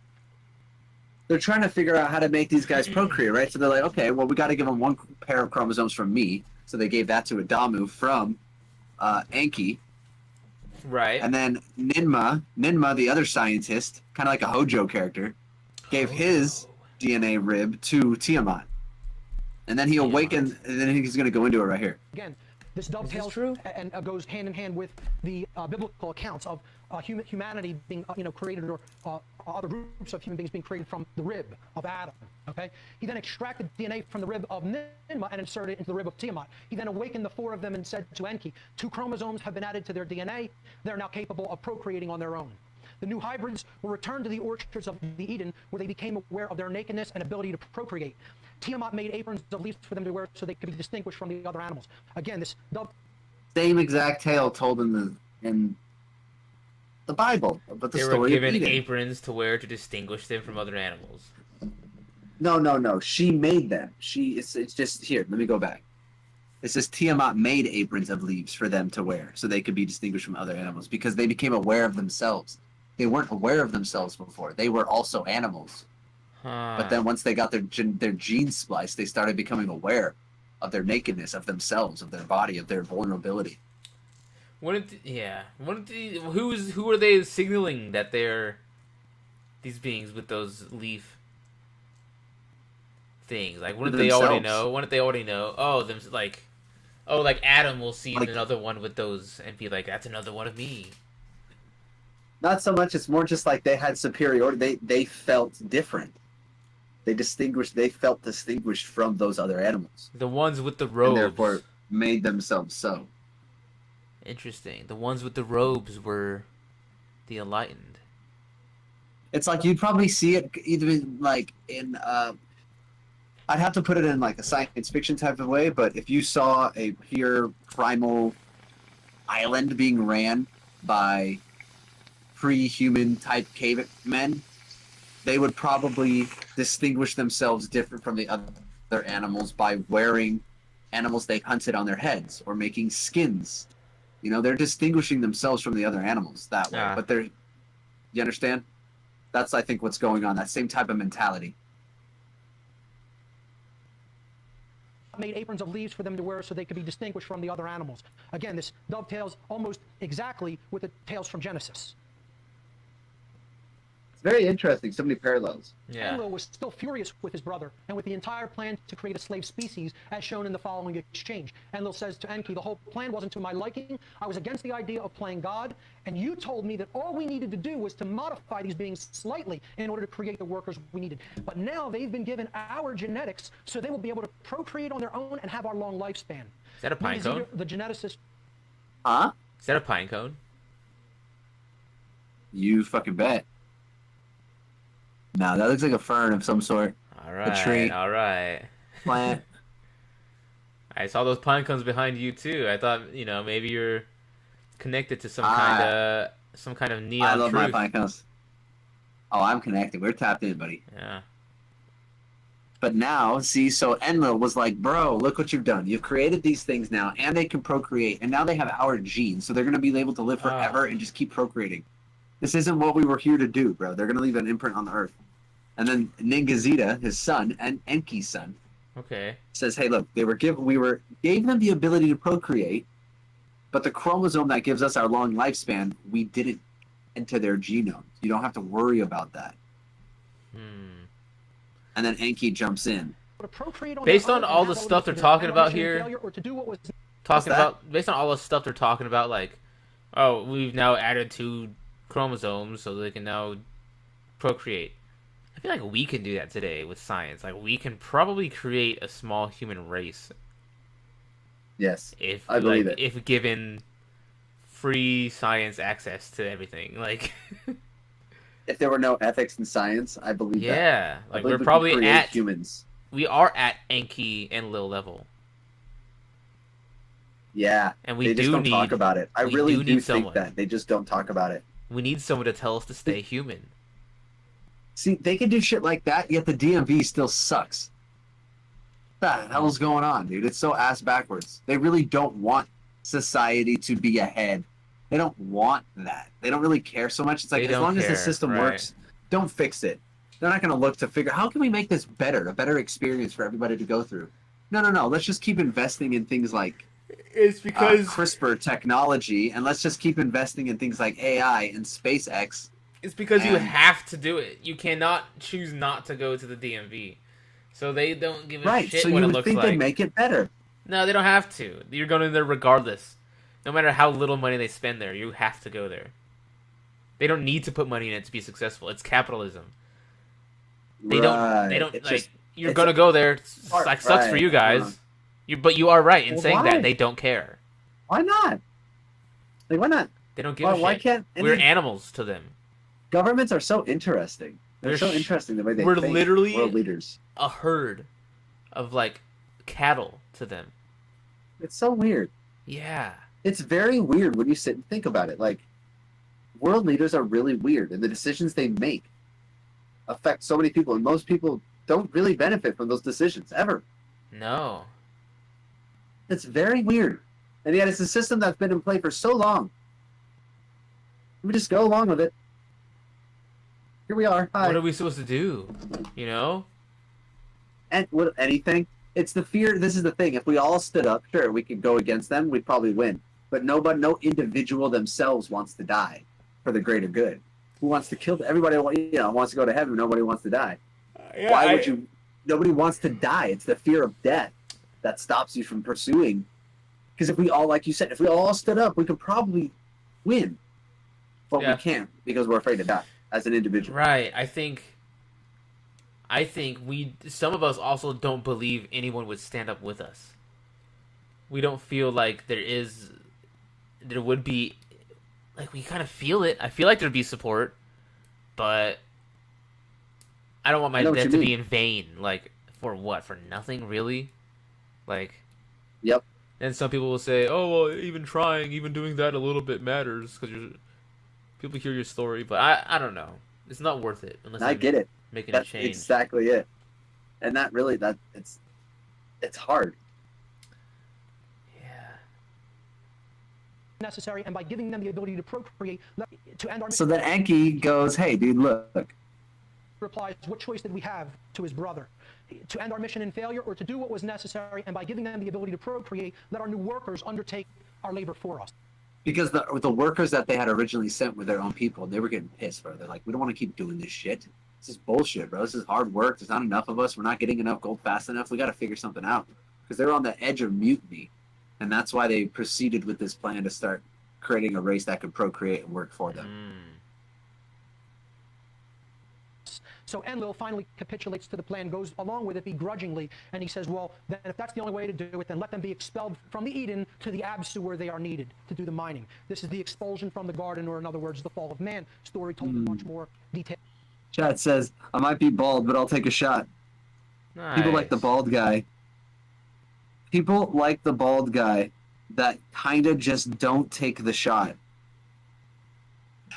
They're trying to figure out how to make these guys procreate, right? So they're like, okay, well, we got to give them 1 pair of chromosomes from me. So they gave that to Adamu from Enki, Right. and then Ninma, the other scientist, kind of like a Hojo character, gave his DNA rib to Tiamat, and then he awakened. And then he's going to go into it right here. Again, this dovetails true? and goes hand in hand with the biblical accounts of humanity being, created, or other groups of human beings being created from the rib of Adam. Okay. He then extracted DNA from the rib of Ninma and inserted it into the rib of Tiamat. He then awakened the four of them and said to Enki, 2 chromosomes have been added to their DNA. They're now capable of procreating on their own. The new hybrids were returned to the orchards of the Eden, where they became aware of their nakedness and ability to procreate. Tiamat made aprons of leaves for them to wear so they could be distinguished from the other animals. Again, this Same exact tale told in the Bible, but the They were story of given Eden. aprons to wear to distinguish them from other animals. No. She made them. It's just here. Let me go back. It says Tiamat made aprons of leaves for them to wear, so they could be distinguished from other animals because they became aware of themselves. They weren't aware of themselves before. They were also animals. But then once they got their genes spliced, they started becoming aware of their nakedness, of themselves, of their body, of their vulnerability. Who are they signaling that they're these beings with those leaf things? Like, wouldn't they already know? Wouldn't they already know? Like Adam will see another one with those and be like, "That's another one of me." Not so much. It's more just like they had superiority. They felt different. They felt distinguished from those other animals. The ones with the robes. And therefore made themselves so. Interesting. The ones with the robes were the enlightened. It's like you'd probably see it either like in I'd have to put it in like a science fiction type of way, but if you saw a pure primal island being ran by pre-human type cavemen, they would probably distinguish themselves different from the other animals by wearing animals they hunted on their heads or making skins. They're distinguishing themselves from the other animals that way. But you understand? That's, I think, what's going on. That same type of mentality. made aprons of leaves for them to wear so they could be distinguished from the other animals. Again, this dovetails almost exactly with the tales from Genesis. It's very interesting. So many parallels. Yeah. Enlil was still furious with his brother and with the entire plan to create a slave species, as shown in the following exchange. Enlil says to Enki, the whole plan wasn't to my liking. I was against the idea of playing God, and you told me that all we needed to do was to modify these beings slightly in order to create the workers we needed. But now they've been given our genetics, so they will be able to procreate on their own and have our long lifespan. Is that a pine cone? The geneticist... Huh? Is that a pine cone? You fucking bet. No, that looks like a fern of some sort. All right. A tree. All right. Plant. I saw those pine cones behind you too. I thought, maybe you're connected to some kind of neon I love truth. my pine cones. Oh, I'm connected. We're tapped in, buddy. Yeah. But now, see, so Enlil was like, bro, look what you've done. You've created these things now, and they can procreate, and now they have our genes, so they're going to be able to live forever and just keep procreating. This isn't what we were here to do, bro. They're going to leave an imprint on the earth. And then Ningazita, his son, and Enki's son, Okay. says, hey, look, we gave them the ability to procreate, but the chromosome that gives us our long lifespan, we didn't enter their genomes. You don't have to worry about that. And then Enki jumps in. Based on all the stuff they're talking about here, based on all the stuff they're talking about, like, oh, we've now added 2 chromosomes so they can now procreate. I feel like we can do that today with science. Like, we can probably create a small human race. Yes, I believe it. If given free science access to everything, like. If there were no ethics in science, I believe that. Yeah, like we're probably at humans. We are at Enki and Lil level. Yeah, and we they just don't talk about it. I really do think that they just don't talk about it. We need someone to tell us to stay human. See, they can do shit like that, yet the DMV still sucks. What the hell's going on, dude? It's so ass backwards. They really don't want society to be ahead. They don't want that. They don't really care so much. It's like, as long as the system works, don't fix it. They're not going to look to figure, how can we make this better, a better experience for everybody to go through? No. Let's just keep investing in things like It's because CRISPR technology, and let's just keep investing in things like AI and SpaceX. you and- have to do it. You cannot choose not to go to the DMV. So they don't give a Right, shit so what you it would looks think like. they'd make it better. No, they don't have to. You're going there regardless. No matter how little money they spend there, you have to go there. They don't need to put money in it to be successful. It's capitalism. They don't. They don't It's like. just- You're it's gonna a- go there. It's Part, like sucks for right, you guys. But you are right in Well, saying why? that they don't care. Why not? Like, why not? They don't give a shit. Why can't We're any- animals to them. Governments are so interesting. They're They're so sh- interesting the way they we're think. literally- World leaders. A herd of like cattle to them. It's so weird. Yeah. It's very weird when you sit and think about it. Like, world leaders are really weird, and the decisions they make affect so many people, and most people don't really benefit from those decisions ever. No. It's very weird, and yet it's a system that's been in play for so long. We just go along with it. Here we are. Hi. What are we supposed to do? You know? And what anything? It's the fear. This is the thing. If we all stood up, sure, we could go against them. We'd probably win. But nobody, no individual themselves wants to die for the greater good. Who wants to kill? Everybody, wants to go to heaven. Nobody wants to die. Why would you? Nobody wants to die. It's the fear of death that stops you from pursuing. Because if we all, like you said, if we all stood up, we could probably win. But Yeah. we can't because we're afraid to die as an individual. Right. I think some of us also don't believe anyone would stand up with us. We don't feel like there would be, like, we kind of feel it. I feel like there'd be support, but I don't want my I know what death you to mean. be in vain. Like, for what? For nothing, really? Like, Yep. and some people will say, oh, well, even trying, even doing that a little bit matters, because people hear your story, but I don't know. It's not worth it unless I get it. making That's a change. exactly it. And that really, it's hard. Yeah. necessary, and by giving them the ability to procreate, to end our So then Enki goes, hey, dude, look. replies, what choice did we have to his brother? To end our mission in failure, or to do what was necessary, and by giving them the ability to procreate, let our new workers undertake our labor for us. Because the workers that they had originally sent were their own people. They were getting pissed, bro. They're like, we don't want to keep doing this shit. This is bullshit, bro. This is hard work. There's not enough of us. We're not getting enough gold fast enough. We got to figure something out. Because they're on the edge of mutiny. And that's why they proceeded with this plan to start creating a race that could procreate and work for them. So Enlil finally capitulates to the plan, goes along with it begrudgingly, and he says, well, then if that's the only way to do it, then let them be expelled from the Eden to the Absu where they are needed to do the mining. This is the expulsion from the garden, or in other words, the fall of man. Story told in much more detail. Chat says, I might be bald, but I'll take a shot. People like the bald guy. People like the bald guy that kind of just don't take the shot.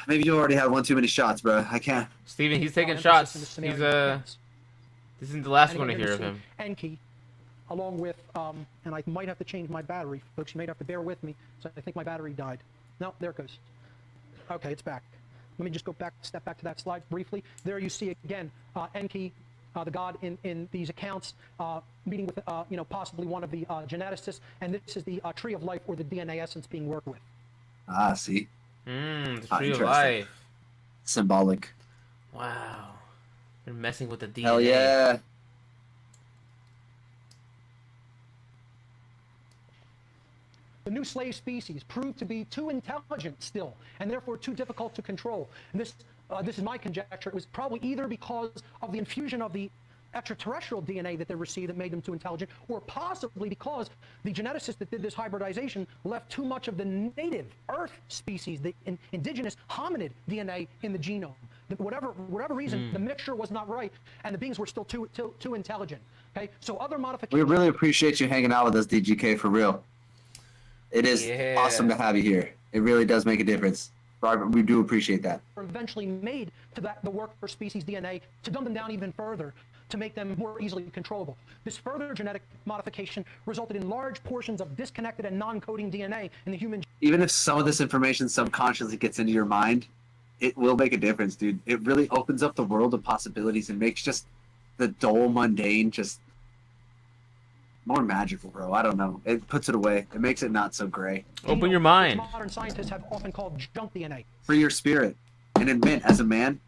Maybe you already had one too many shots, bro. I can't. Steven, he's taking Emphasis shots. in the He's Sumerian accounts. this isn't the last And one to again, hear of you him. see Enki, along with, and I might have to change my battery, folks. You might have to bear with me. So I think my battery died. No, there it goes. Okay, it's back. Let me just step back to that slide briefly. There you see again Enki, the god in these accounts, meeting with possibly one of the geneticists, and this is the tree of life, or the DNA essence being worked with. Ah, see? The tree of interesting. life. Symbolic. Wow. They're messing with the DNA. Hell yeah. The new slave species proved to be too intelligent still, and therefore too difficult to control. And this is my conjecture. It was probably either because of the infusion of the extraterrestrial DNA that they received that made them too intelligent, or possibly because the geneticists that did this hybridization left too much of the native Earth species, the indigenous hominid DNA in the genome. Whatever reason, the mixture was not right, and the beings were still too intelligent. Okay, so other We modifications. really appreciate you hanging out with us, DGK, for real. It is Yeah. awesome to have you here. It really does make a difference. Robert, we do appreciate that. Were eventually made to the worker species DNA to dumb them down even further, to make them more easily controllable. This further genetic modification resulted in large portions of disconnected and non-coding DNA in the human. Even if some of this information subconsciously gets into your mind, it will make a difference, dude. It really opens up the world of possibilities and makes just the dull, mundane just more magical, bro. I don't know. It puts it away. It makes it not so gray. Open your mind. Modern scientists have often called junk DNA. Free your spirit and admit, as a man,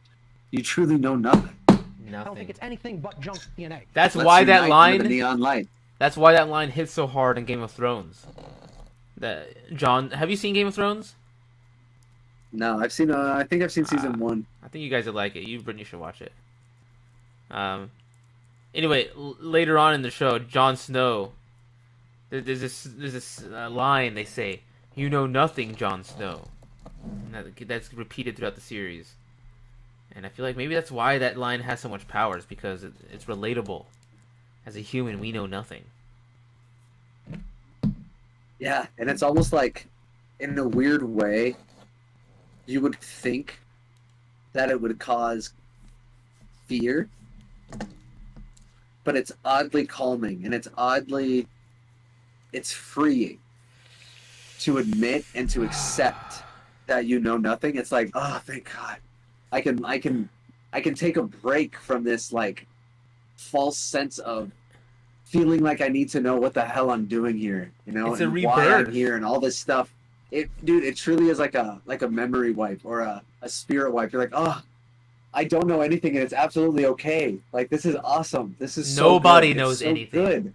you truly know nothing. I don't Nothing. think it's anything but junk DNA. That's Let's why that unite under line. the neon light. That's why that line hits so hard in Game of Thrones. That John, have you seen Game of Thrones? No, I've seen. I think I've seen season 1. I think you guys would like it. Brittany should watch it. Anyway, later on in the show, Jon Snow. There's this line they say, "You know nothing, Jon Snow." And that's repeated throughout the series. And I feel like maybe that's why that line has so much power, is because it's relatable. As a human, we know nothing. Yeah, and it's almost like, in a weird way, you would think that it would cause fear, but it's oddly calming, and it's freeing to admit and to accept that you know nothing. It's like, oh, thank God, I can take a break from this like false sense of feeling like I need to know what the hell I'm doing here, you know, It's a and why I'm rebirth. here and all this stuff. Dude, it truly is like a memory wipe or a spirit wipe. You're like, oh, I don't know anything, and it's absolutely okay. Like, this is awesome. This is so Nobody good. knows It's so anything. good.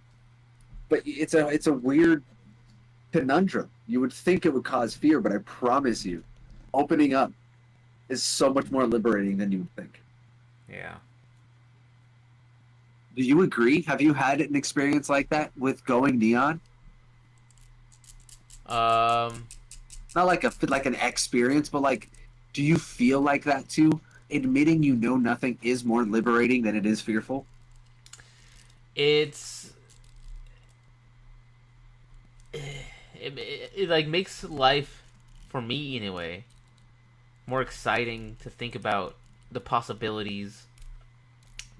But it's a weird conundrum. You would think it would cause fear, but I promise you, opening up is so much more liberating than you would think. Yeah. Do you agree? Have you had an experience like that with going neon? Not like an experience, but like, do you feel like that too? Admitting you know nothing is more liberating than it is fearful. It like makes life, for me anyway, more exciting to think about the possibilities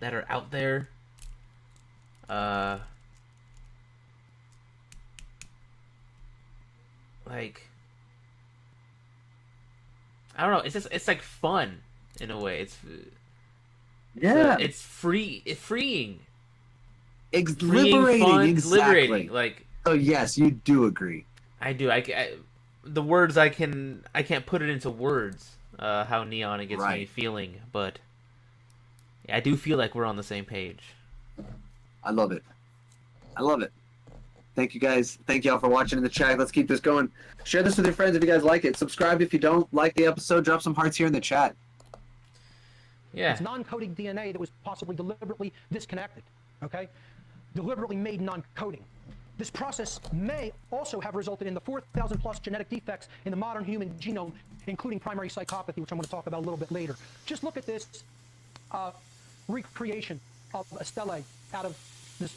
that are out there. Like, I don't know. It's like fun in a way. It's freeing. It's Freeing, liberating, fun, exactly. liberating. Like, So yes, you do agree. I do. The words I can't put it into words. How neon it gets me Right. feeling, but yeah, I do feel like we're on the same page. I love it. I love it. Thank you guys. Thank y'all for watching in the chat. Let's keep this going. Share this with your friends if you guys like it. Subscribe if you don't like the episode. Drop some hearts here in the chat. Yeah. It's non-coding DNA that was possibly deliberately disconnected, okay? Deliberately made non-coding. This process may also have resulted in the 4,000 plus genetic defects in the modern human genome, including primary psychopathy, which I'm going to talk about a little bit later. Just look at this recreation of a stele out of this,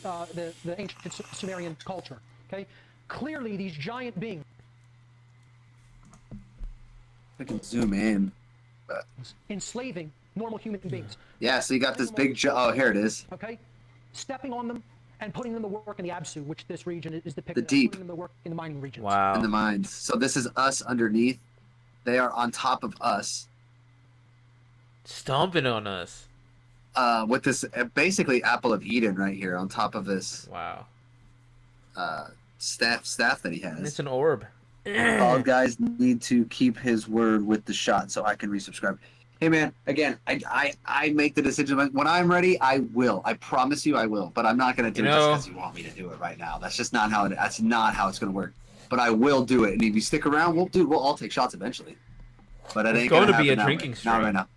the ancient Sumerian culture, okay? Clearly, these giant beings I can zoom in. enslaving normal human beings, Yeah, so you got this big... Oh, here it is. okay? Stepping on them and putting them to work in the Absu, which this region is depicted The deep. as putting them to work in the mining regions. Wow. In the mines. So this is us underneath. They are on top of us. Stomping on us. With this basically apple of Eden right here on top of this Wow. staff that he And has. it's an orb. Bald guys need to keep his word with the shot so I can resubscribe. Hey man, again, I make the decision. When I'm ready, I will. I promise you I will. But I'm not gonna do it just because you want me to do it right now. That's just not how that's not how it's gonna work. But I will do it. And if you stick around, we'll all take shots eventually. But it It's ain't going gonna to be a happen that drinking way. stream. Not right now.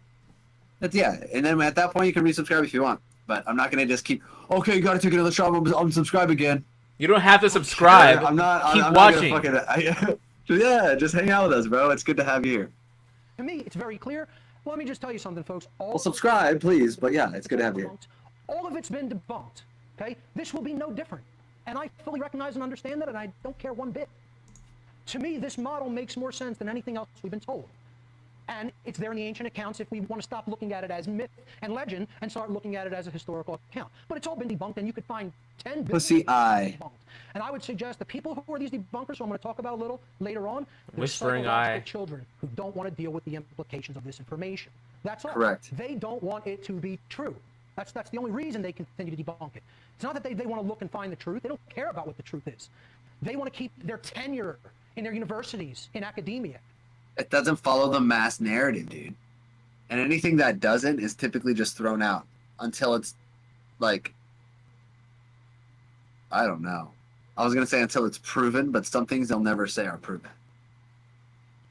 That's, yeah, and then at that point you can resubscribe if you want. But I'm not gonna just keep. Okay, you gotta take another shot. I'm subscribe again. You don't have to subscribe. I'm not. Keep I'm watching. Not gonna fucking, yeah, just hang out with us, bro. It's good to have you here. To me, it's very clear. Let me just tell you something, folks. Well, subscribe, please. But yeah, it's good to have you here. All of it's been debunked, okay? This will be no different. And I fully recognize and understand that, and I don't care one bit. To me, this model makes more sense than anything else we've been told. And it's there in the ancient accounts if we want to stop looking at it as myth and legend and start looking at it as a historical account. But it's all been debunked, and you could find 10 billion Pussy eye. debunked. And I would suggest the people who are these debunkers, who I'm going to talk about a little later on, they're Whispering psychological eye. children who don't want to deal with the implications of this information. That's all. Correct. They don't want it to be true. That's the only reason they continue to debunk it. It's not that they want to look and find the truth. They don't care about what the truth is. They want to keep their tenure in their universities, in academia. It doesn't follow the mass narrative, dude. And anything that doesn't is typically just thrown out until it's like, I don't know. I was going to say until it's proven, but some things they'll never say are proven.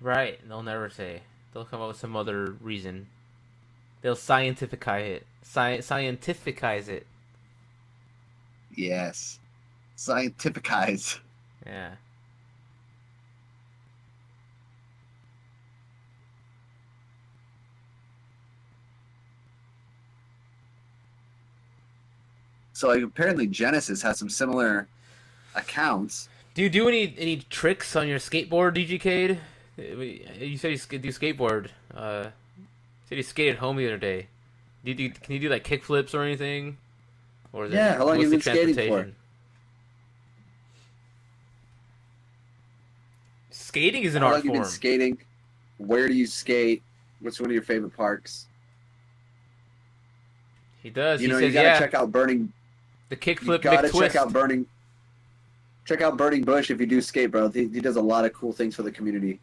Right, they'll never say. They'll come up with some other reason. They'll scientificize it. Scientificize it. Yes. Scientificize. Yeah. So like, apparently Genesis has some similar accounts. Do you do any tricks on your skateboard, DGK? You said you do skateboard. You said you skated home the other day. Can you do like kick flips or anything? Or is Yeah, it how long have you mostly been skating for? Skating is an How long art have you been form. skating? Where do you skate? What's one of your favorite parks? He does. You know, he you says, gotta yeah, check out Burning. the kick You flip gotta McTwist. check out Burning. Check out Burning Bush if you do skate, bro. He does a lot of cool things for the community,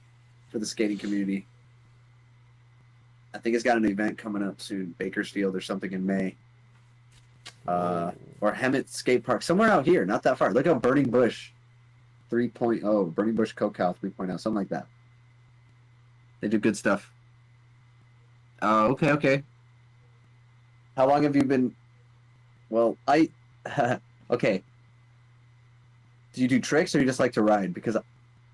for the skating community. I think it's got an event coming up soon, Bakersfield or something in May. Or Hemet Skate Park, somewhere out here, not that far. Look up Burning Bush 3.0, Burning Bush Cocoa 3.0, something like that. They do good stuff. Oh, okay. How long have you been? Well, okay. Do you do tricks or you just like to ride? Because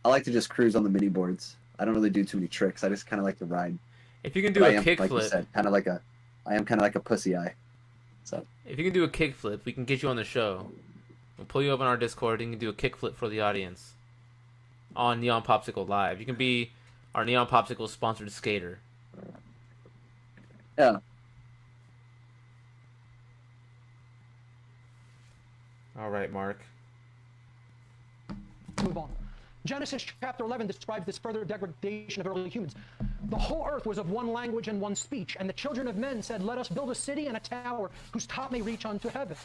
I like to just cruise on the mini boards. I don't really do too many tricks. I just kind of like to ride. If you can do But a kick like you flip, said, I am kind of like a pussy eye. So if you can do a kick flip, we can get you on the show. We'll pull you up on our Discord and you can do a kick flip for the audience on Neon Popsicle Live. You can be our Neon Popsicle sponsored skater. yeah, All right, Mark. Move on. Genesis chapter 11 describes this further degradation of early humans. The whole earth was of one language and one speech, and the children of men said, "Let us build a city and a tower whose top may reach unto heaven."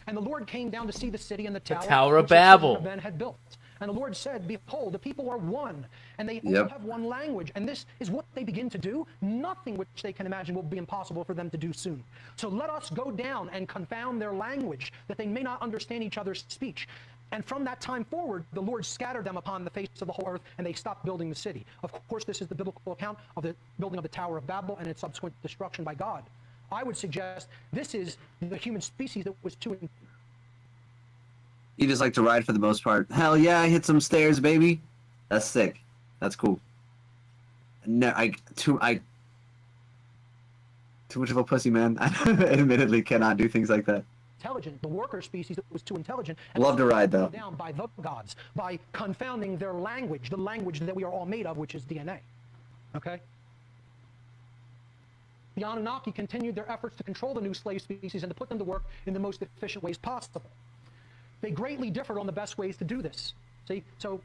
And the Lord came down to see the city and the tower, Tower of which the children Babel. of men had built. And the Lord said, "Behold, the people are one, and they all Yep. have one language." And this is what they begin to do. Nothing which they can imagine will be impossible for them to do soon. So let us go down and confound their language, that they may not understand each other's speech. And from that time forward, the Lord scattered them upon the face of the whole earth, and they stopped building the city. Of course, this is the biblical account of the building of the Tower of Babel and its subsequent destruction by God. I would suggest this is the human species that was too... you just like to ride for the most part. Hell yeah, I hit some stairs, baby. That's sick. That's cool. No, too much of a pussy, man. I admittedly cannot do things like that. intelligent, the worker species that was too intelligent. Love to ride, though. Down by the gods, by confounding their language, the language that we are all made of, which is DNA. Okay? The Anunnaki continued their efforts to control the new slave species and to put them to work in the most efficient ways possible. They greatly differed on the best ways to do this. See? So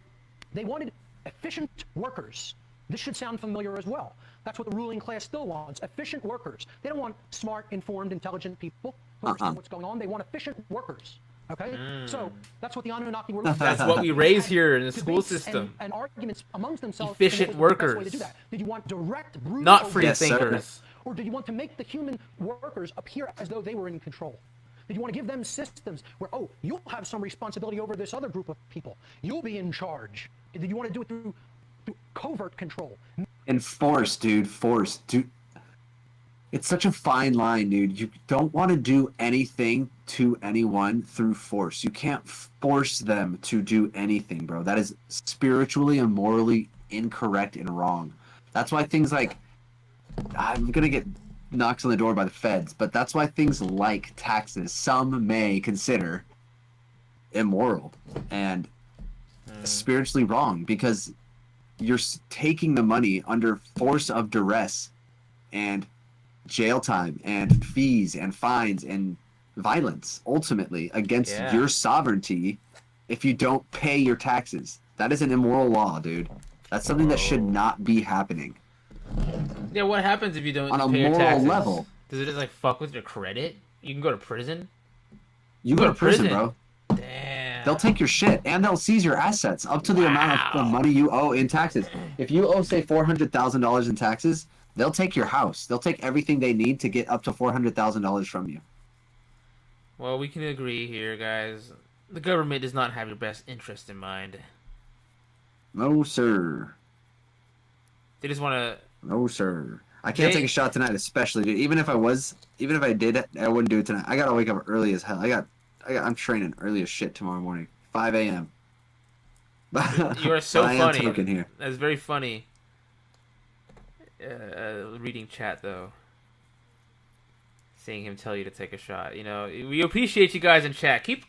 they wanted efficient workers. This should sound familiar as well. That's what the ruling class still wants, efficient workers. They don't want smart, informed, intelligent people who understand what's going on. They want efficient workers. Okay? So that's what the Anunnaki were looking for. That's what we raise here in the school Debates system. and arguments amongst themselves. Efficient in what was the best way workers. to do that. Did you want direct, brutal, Not free Yes, sir. thinkers. or did you want to make the human workers appear as though they were in control? Did you want to give them systems where, oh, you'll have some responsibility over this other group of people. You'll be in charge. Did you want to do it through covert control? And force, dude. Force. Dude. It's such a fine line, dude. You don't want to do anything to anyone through force. You can't force them to do anything, bro. That is spiritually and morally incorrect and wrong. That's why things like... I'm going to get knocked on the door by the feds, but that's why things like taxes, some may consider immoral and spiritually wrong, because you're taking the money under force of duress and jail time and fees and fines and violence ultimately against your sovereignty if you don't pay your taxes. That is an immoral law, dude. That's something that should not be happening. Yeah, what happens if you don't On a pay your moral taxes? level. Does it just like fuck with your credit? You can go to prison. You go to prison, bro. Damn. They'll take your shit and they'll seize your assets up to the amount of money you owe in taxes. If you owe, say, $400,000 in taxes, they'll take your house. They'll take everything they need to get up to $400,000 from you. Well, we can agree here, guys. The government does not have your best interest in mind. No, sir. They just want to. No, sir. I can't take a shot tonight, especially, dude. Even if I did it, I wouldn't do it tonight. I gotta wake up early as hell. I'm training early as shit tomorrow morning, 5 a.m. You are so funny. Here. That's very funny. Reading chat though, seeing him tell you to take a shot. You know, we appreciate you guys in chat. Keep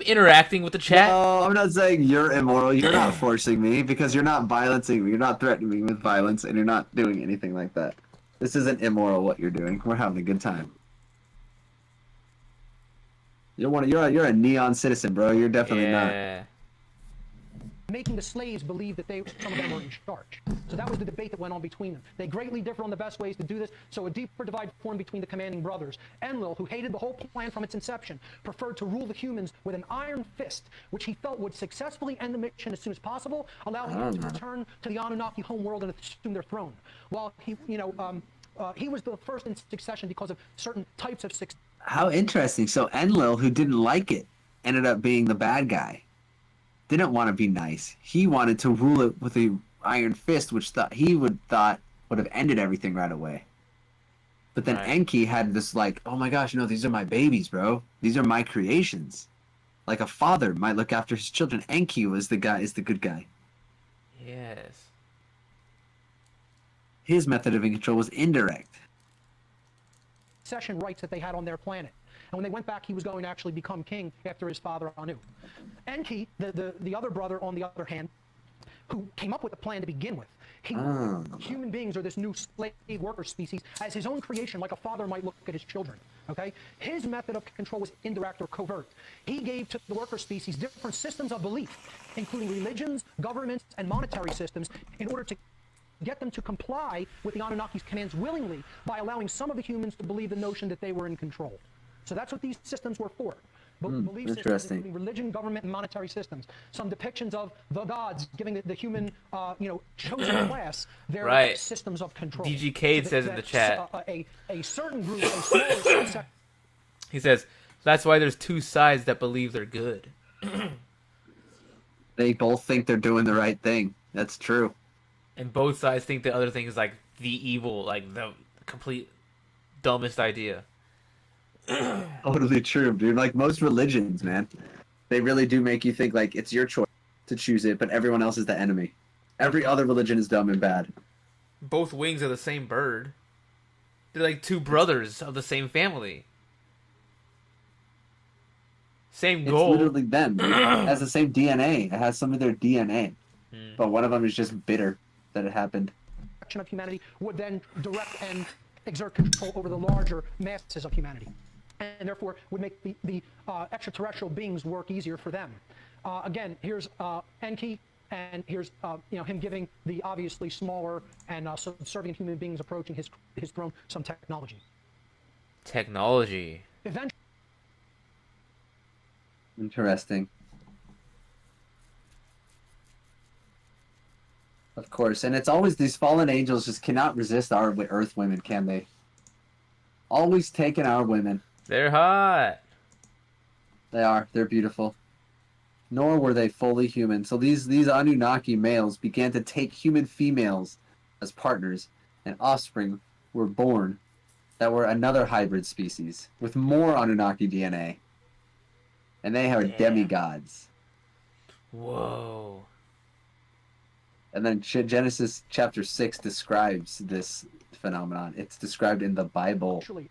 interacting with the chat. No, I'm not saying you're immoral. You're not forcing me because you're not violencing me. You're not threatening me with violence, and you're not doing anything like that. This isn't immoral what you're doing. We're having a good time. You're a neon citizen, bro. You're definitely not. Making the slaves believe that some of them were in charge. So that was the debate that went on between them. They greatly differed on the best ways to do this, so a deeper divide formed between the commanding brothers. Enlil, who hated the whole plan from its inception, preferred to rule the humans with an iron fist, which he felt would successfully end the mission as soon as possible, allow humans to return to the Anunnaki homeworld and assume their throne. While he was the first in succession because of certain types of success. How interesting. So Enlil, who didn't like it, ended up being the bad guy. Didn't want to be nice. He wanted to rule it with an iron fist, which he would have ended everything right away. But then Enki had this like, oh my gosh, these are my babies, bro. These are my creations. Like a father might look after his children. Enki is the good guy. Yes. His method of control was indirect. Succession rights that they had on their planet. And when they went back, he was going to actually become king after his father Anu. Enki, the other brother, on the other hand, who came up with the plan to begin with. Human beings are this new slave worker species as his own creation, like a father might look at his children. Okay? His method of control was indirect or covert. He gave to the worker species different systems of belief, including religions, governments, and monetary systems, in order to get them to comply with the Anunnaki's commands willingly by allowing some of the humans to believe the notion that they were in control. So that's what these systems were for. Belief systems, including religion, government, and monetary systems. Some depictions of the gods giving the human, chosen class their systems of control. DG Cade says in the chat. A certain group, a smaller subset. He says, that's why there's two sides that believe they're good. They both think they're doing the right thing. That's true. And both sides think the other thing is like the evil, like the complete dumbest idea. Totally true, dude. Like most religions, man, they really do make you think like it's your choice to choose it, but everyone else is the enemy. Every other religion is dumb and bad. Both wings are the same bird. They're like two brothers of the same family. Same goal. It's literally them. It has the same DNA. It has some of their DNA. But one of them is just bitter that it happened. Of humanity would then direct and exert control over the larger masses of humanity, and therefore would make the extraterrestrial beings work easier for them. Again, here's Enki, and here's him giving the obviously smaller and subservient human beings approaching his throne some technology. Technology. Eventually. Interesting. Of course, and it's always these fallen angels just cannot resist our Earth women, can they? Always taking our women. They're hot. They are. They're beautiful. Nor were they fully human. So these Anunnaki males began to take human females as partners, and offspring were born that were another hybrid species with more Anunnaki DNA. And they are demigods. Whoa. And then Genesis chapter 6 describes this phenomenon. It's described in the Bible. Actually,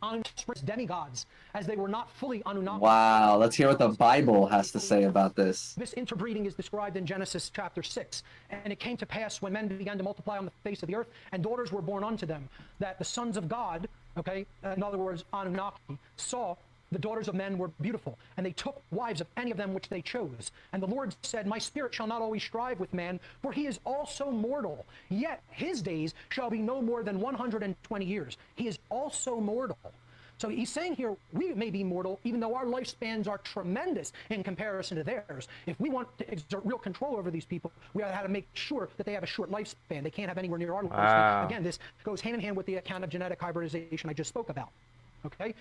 demigods, as they were not fully Anunnaki. Wow, let's hear what the Bible has to say about this. This interbreeding is described in Genesis chapter 6. And it came to pass when men began to multiply on the face of the earth, and daughters were born unto them, that the sons of God, in other words, Anunnaki, saw the daughters of men were beautiful, and they took wives of any of them which they chose. And the Lord said, my spirit shall not always strive with man, for he is also mortal. Yet his days shall be no more than 120 years. He is also mortal. So he's saying here, we may be mortal, even though our lifespans are tremendous in comparison to theirs. If we want to exert real control over these people, we have to make sure that they have a short lifespan. They can't have anywhere near our lifespan. Again, this goes hand in hand with the account of genetic hybridization I just spoke about. Okay?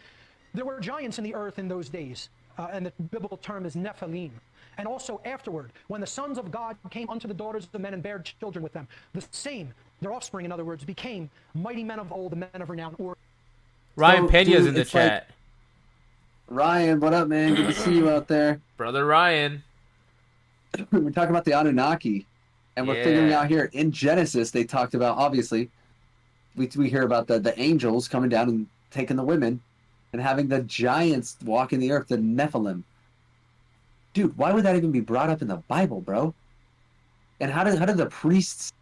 There were giants in the earth in those days, and the biblical term is Nephilim. And also afterward, when the sons of God came unto the daughters of men and bare children with them, the same, their offspring, in other words, became mighty men of old, the men of renown. Or Ryan So, Pena's dude, in the it's like- chat. Ryan, what up, man? Good to see you out there. Brother Ryan. We're talking about the Anunnaki, and we're figuring out here in Genesis. They talked about, obviously, we hear about the angels coming down and taking the women, and having the giants walking the earth, the Nephilim. Dude, why would that even be brought up in the Bible, bro? And how did the priests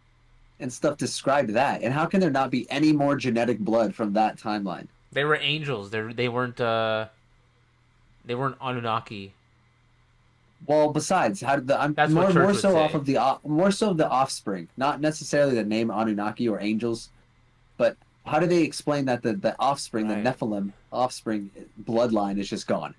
and stuff describe that? And how can there not be any more genetic blood from that timeline? They were angels. They weren't Anunnaki. Well, besides, how did I'm That's what church more would so say. off of more so the offspring, not necessarily the name Anunnaki or angels, but how do they explain that the offspring, Right. the Nephilim offspring bloodline is just gone?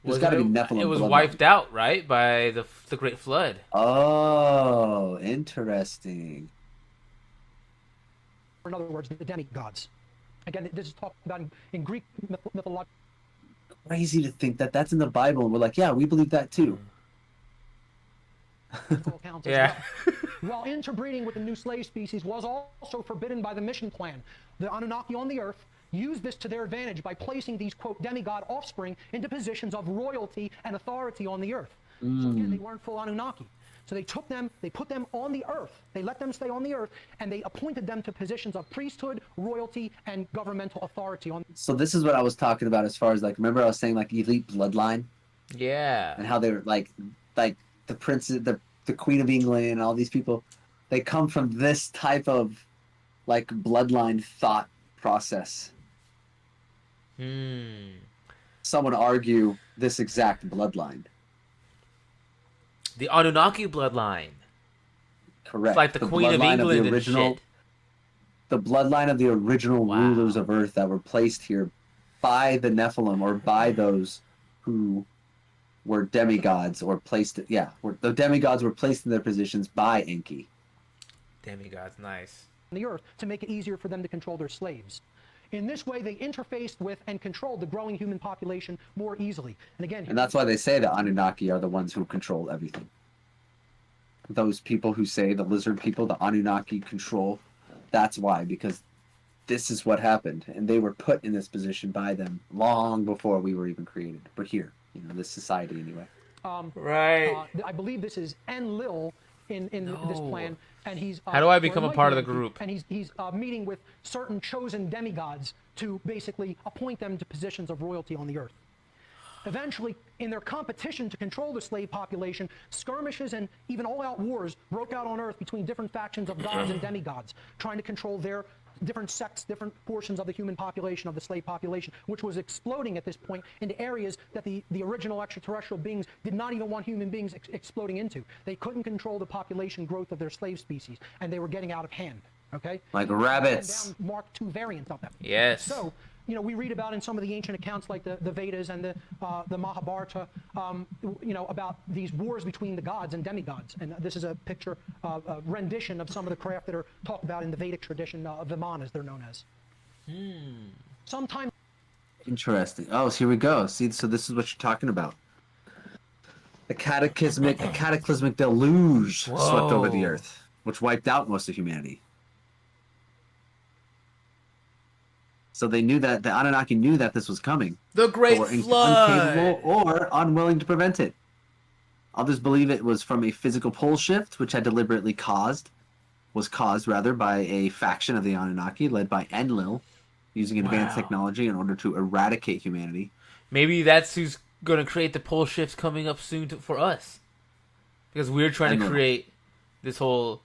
There's got to be Nephilim. It was bloodline. wiped out, right, by the Great Flood. Oh, interesting. in other words, the demigods. Again, this is talked about in Greek mythology. Crazy to think that that's in the Bible, and we're like, yeah, we believe that too. Accounts as Yeah. well. While interbreeding with the new slave species was also forbidden by the mission plan, the Anunnaki on the earth used this to their advantage by placing these, quote, demigod offspring into positions of royalty and authority on the earth. So again, they weren't full Anunnaki. So they took them, they put them on the earth, they let them stay on the earth, and they appointed them to positions of priesthood, royalty, and governmental authority on. So this is what I was talking about as far as like, remember I was saying like elite bloodline Yeah. and how they were like the prince, the Queen of England, and all these people, they come from this type of like bloodline thought process. Some would argue this exact bloodline. The Anunnaki bloodline. Correct. It's like the Queen of bloodline England the and original, shit. the bloodline of the original Wow. rulers of Earth that were placed here by the Nephilim or by those who were demigods or placed. Yeah, the demigods were placed in their positions by Enki. Demigods, nice. The earth to make it easier for them to control their slaves. In this way, they interfaced with and controlled the growing human population more easily. And again, And that's why they say the Anunnaki are the ones who control everything. Those people who say the lizard people, the Anunnaki control, that's why, because this is what happened. And they were put in this position by them long before we were even created. We're here, this society anyway. Right. I believe this is Enlil in this No. plan, and he's. How do I or become it a might part be of the Enki, group? And he's meeting with certain chosen demigods to basically appoint them to positions of royalty on the earth. Eventually, in their competition to control the slave population, skirmishes and even all-out wars broke out on Earth between different factions of gods and demigods, trying to control their different sects, different portions of the human population, of the slave population, which was exploding at this point into areas that the original extraterrestrial beings did not even want human beings exploding into. They couldn't control the population growth of their slave species, and they were getting out of hand. Okay? Like And rabbits. down Mark II variants of them. Yes. So, we read about in some of the ancient accounts like the Vedas and the Mahabharata, about these wars between the gods and demigods. And this is a picture, a rendition of some of the craft that are talked about in the Vedic tradition, Vimanas, they're known as. Sometimes Interesting. Oh, so here we go. See, so this is what you're talking about. A cataclysmic deluge swept over the Whoa. earth, which wiped out most of humanity. So they knew that the Anunnaki knew that this was coming. The But Great were Flood. incapable or unwilling to prevent it. Others believe it was from a physical pole shift, which was caused by a faction of the Anunnaki led by Enlil, using advanced Wow. technology in order to eradicate humanity. Maybe that's who's going to create the pole shifts coming up soon for us. Because we're trying to Enlil. create this whole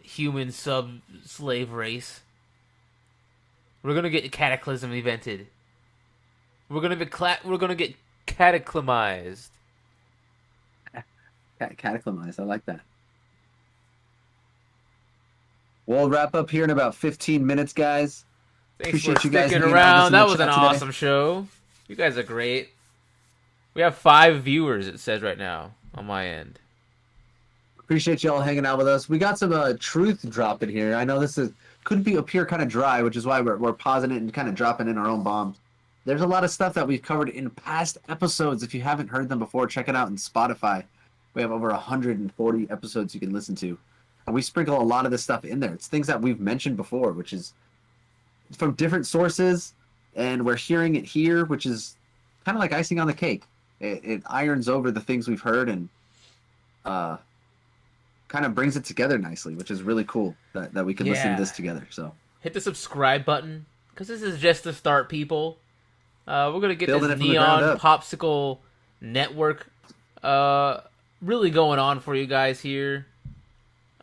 human sub-slave race. We're going to get cataclysm evented. We're going to get cataclymized. Cataclymized. I like that. We'll wrap up here in about 15 minutes, guys. Thanks Appreciate for you guys sticking hanging out around. with That us was in an the chat today. awesome show. You guys are great. We have 5 viewers, it says right now on my end. Appreciate y'all hanging out with us. We got some truth dropping here. I know this could be appear kind of dry, which is why we're pausing it and kind of dropping in our own bombs. There's a lot of stuff that we've covered in past episodes. If you haven't heard them before, check it out on Spotify. We have over 140 episodes you can listen to. And we sprinkle a lot of this stuff in there. It's things that we've mentioned before, which is from different sources, and we're hearing it here, which is kind of like icing on the cake. It irons over the things we've heard and kind of brings it together nicely, which is really cool that we can listen to this together. So hit the subscribe button, because this is just the start, people. We're going to get Building this it from the ground Neon up. Popsicle network really going on for you guys here.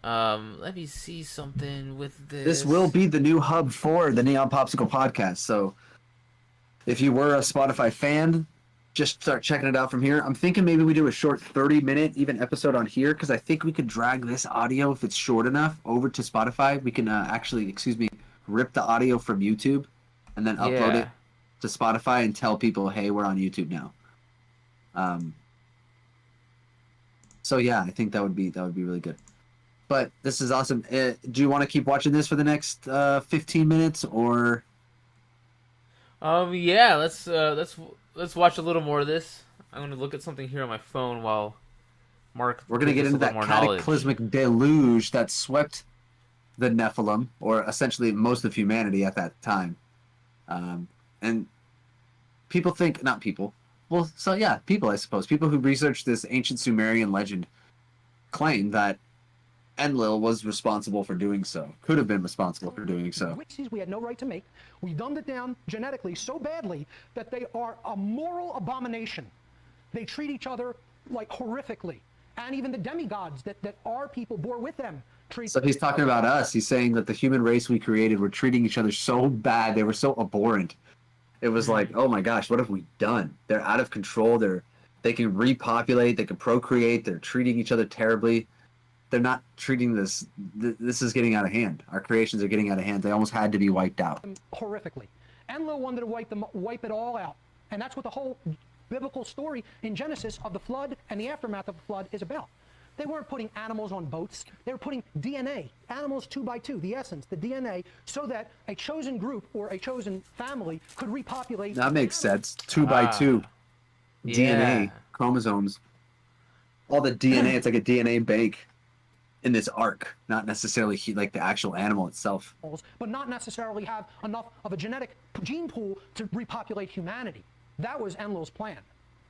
Let me see something with this. this will be the new hub for the Neon Popsicle podcast. So if you were a Spotify fan, just start checking it out from here. I'm thinking maybe we do a short 30-minute even episode on here, because I think we could drag this audio, if it's short enough, over to Spotify. We can actually, rip the audio from YouTube and then upload it to Spotify and tell people, hey, we're on YouTube now. So yeah, I think that would be really good. But this is awesome. Do you want to keep watching this for the next 15 minutes or? Yeah, let's watch a little more of this. I'm gonna look at something here on my phone while Mark. We're gonna get into that cataclysmic deluge that swept the Nephilim, or essentially most of humanity at that time. And people think, not people. Well, so yeah, people, I suppose. People who research this ancient Sumerian legend claim that Enlil was responsible for doing so. Could have been responsible for doing so. We had no right to make. We dumbed it down genetically so badly that they are a moral abomination. They treat each other like horrifically. And even the demigods that our people bore with them treat. So he's talking about us. He's saying that the human race we created were treating each other so bad. They were so abhorrent. It was like, oh my gosh, what have we done? They're out of control. They can repopulate. They can procreate. They're treating each other terribly. They're not treating this. This is getting out of hand. Our creations are getting out of hand. They almost had to be wiped out. Horrifically. Enlil wanted to wipe it all out. And that's what the whole biblical story in Genesis of the flood and the aftermath of the flood is about. They weren't putting animals on boats. They were putting DNA, animals 2 by 2, the essence, the DNA, so that a chosen group or a chosen family could repopulate. That makes sense. 2 by 2 DNA, chromosomes. All the DNA, it's like a DNA bank in this ark, not necessarily like the actual animal itself. But not necessarily have enough of a genetic gene pool to repopulate humanity. That was Enlil's plan,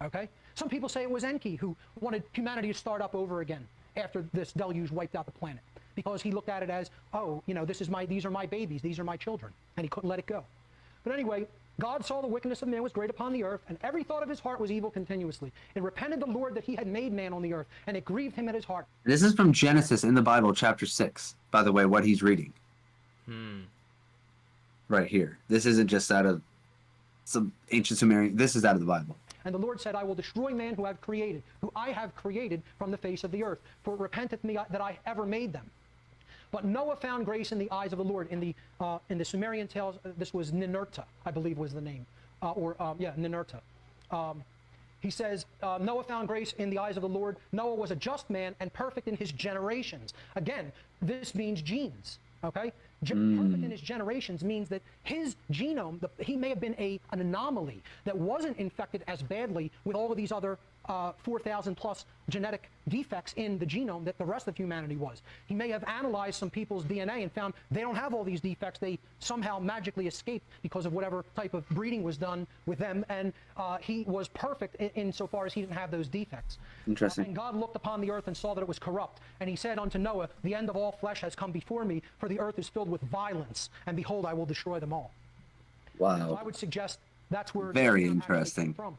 okay? Some people say it was Enki who wanted humanity to start up over again after this deluge wiped out the planet, because he looked at it as, oh, you know, these are my babies, these are my children, and he couldn't let it go. But anyway, God saw the wickedness of man was great upon the earth, and every thought of his heart was evil continuously. It repented the Lord that he had made man on the earth, and it grieved him at his heart. This is from Genesis in the Bible, chapter 6, by the way, what he's reading. Right here. This isn't just out of some ancient Sumerian. This is out of the Bible. And the Lord said, I will destroy man who I have created from the face of the earth, for it repenteth me that I ever made them. But Noah found grace in the eyes of the Lord. In the Sumerian tales, this was Ninurta, I believe was the name, Ninurta. He says, Noah found grace in the eyes of the Lord. Noah was a just man and perfect in his generations. Again, this means genes, okay? Perfect in his generations means that his genome, he may have been an anomaly that wasn't infected as badly with all of these other 4,000 plus genetic defects in the genome that the rest of humanity was. He may have analyzed some people's DNA and found they don't have all these defects. They somehow magically escaped because of whatever type of breeding was done with them, and he was perfect insofar as he didn't have those defects. Interesting. And God looked upon the earth and saw that it was corrupt, and he said unto Noah, the end of all flesh has come before me, for the earth is filled with violence, and behold, I will destroy them all. Wow. So I would suggest that's where Very it interesting. came from.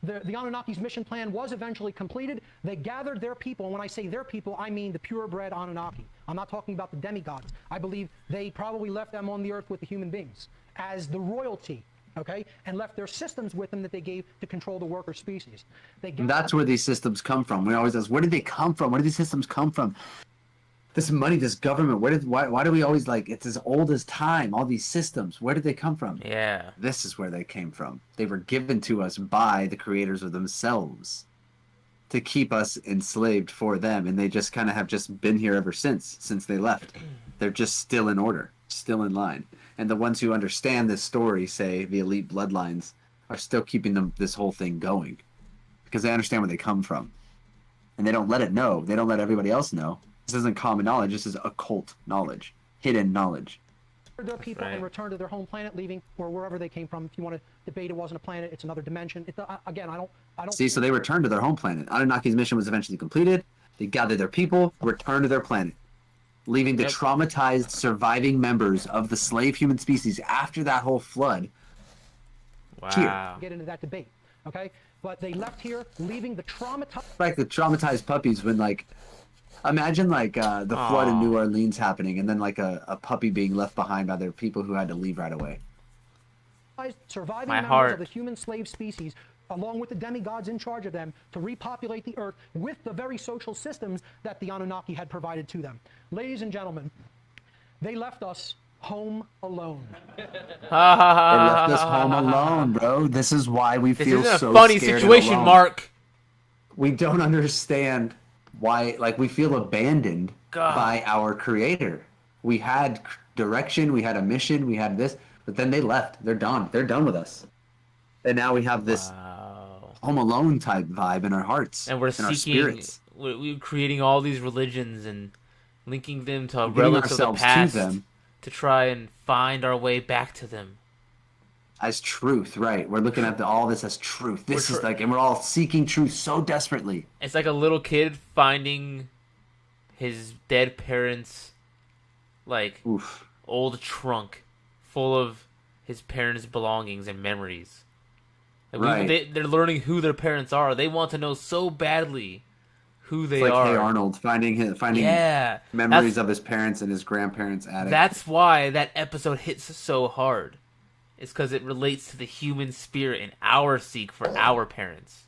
The Anunnaki's mission plan was eventually completed. They gathered their people, and when I say their people, I mean the purebred Anunnaki. I'm not talking about the demigods. I believe they probably left them on the earth with the human beings as the royalty, okay, and left their systems with them that they gave to control the worker species. That's where these systems come from. We always ask, where did they come from? Where did these systems come from? this money, this government, why do we always like, it's as old as time, all these systems, where did they come from? Yeah. This is where they came from. They were given to us by the creators of themselves to keep us enslaved for them, and they just kind of have just been here ever since they left. They're just still in order, still in line. And the ones who understand this story, say the elite bloodlines, are still keeping this whole thing going because they understand where they come from. And they don't let it know. They don't let everybody else know. This isn't common knowledge. This is occult knowledge, hidden knowledge. Their people and return to their home planet, leaving or wherever they came from. If you want to debate, it wasn't a planet; it's another dimension. Again, I don't see. So they returned to their home planet. Anunnaki's mission was eventually completed. They gathered their people, returned to their planet, leaving the traumatized surviving members of the slave human species after that whole flood. Wow. Get into that debate, okay? But they left here, leaving the traumatized. Like the traumatized puppies when like. Imagine like the flood in New Orleans happening, and then like a puppy being left behind by their people who had to leave right away. Surviving members of the human slave species, along with the demigods in charge of them, to repopulate the earth with the very social systems that the Anunnaki had provided to them. Ladies and gentlemen, they left us home alone. They left us home alone, bro. This is why we feel so scared. This isn't a funny situation, Mark. We don't understand why, like, we feel abandoned by our creator. We had direction, we had a mission, we had this, but then they left. They're done. They're done with us. And now we have this Home Alone type vibe in our hearts and we're seeking, our spirits. We're creating all these religions and linking them to relics of the past to try and find our way back to them. As truth, right? We're looking at all this as truth. This is like, and we're all seeking truth so desperately. It's like a little kid finding his dead parents' like old trunk full of his parents' belongings and memories. Like they're learning who their parents are. They want to know so badly who they are. Like Hey Arnold finding memories of his parents and his grandparents' attic. That's why that episode hits so hard. It's because it relates to the human spirit and our seek for our parents.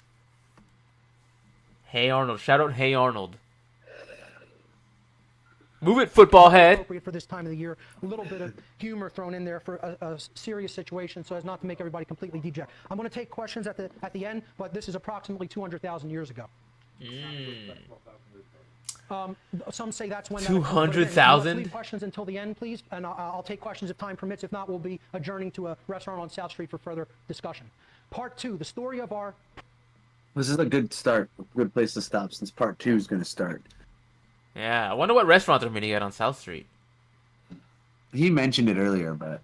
Hey Arnold. Shout out Hey Arnold. Move it, football head. Appropriate for this time of the year. A little bit of humor thrown in there for a serious situation so as not to make everybody completely deject. I'm going to take questions at the end, but this is approximately 200,000 years ago. Some say that's when 200,000. Leave questions until the end, please, and I'll take questions if time permits. If not, we'll be adjourning to a restaurant on South Street for further discussion. Part 2, the story of our. This is a good start, a good place to stop since part 2 is going to start. Yeah, I wonder what restaurant they're meeting at on South Street. He mentioned it earlier, but.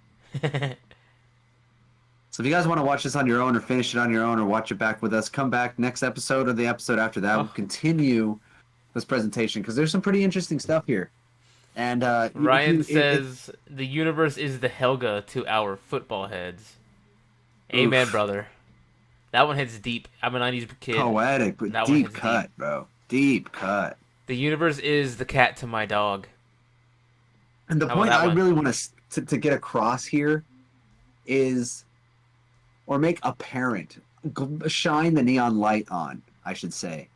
So if you guys want to watch this on your own or finish it on your own or watch it back with us, come back next episode or the episode after that. We'll continue this presentation because there's some pretty interesting stuff here. And Ryan says the universe is the Helga to our football heads. Amen, brother. That one hits deep. I'm a 90s kid. Poetic, but that deep cut, deep. Bro. Deep cut. The universe is the cat to my dog. And the point I really want to get across here is, or make apparent, shine the neon light on, I should say,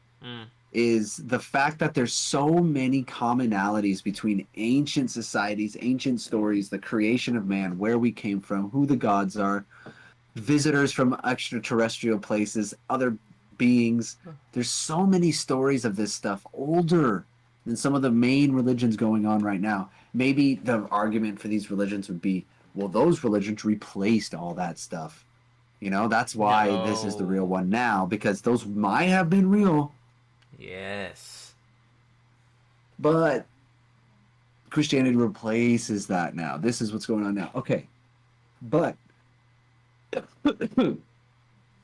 is the fact that there's so many commonalities between ancient societies, ancient stories, the creation of man, where we came from, who the gods are, visitors from extraterrestrial places, other beings. There's so many stories of this stuff older than some of the main religions going on right now. Maybe the argument for these religions would be, well, those religions replaced all that stuff. You know, that's why this is the real one now, because those might have been real. Yes. But Christianity replaces that now. This is what's going on now. Okay. But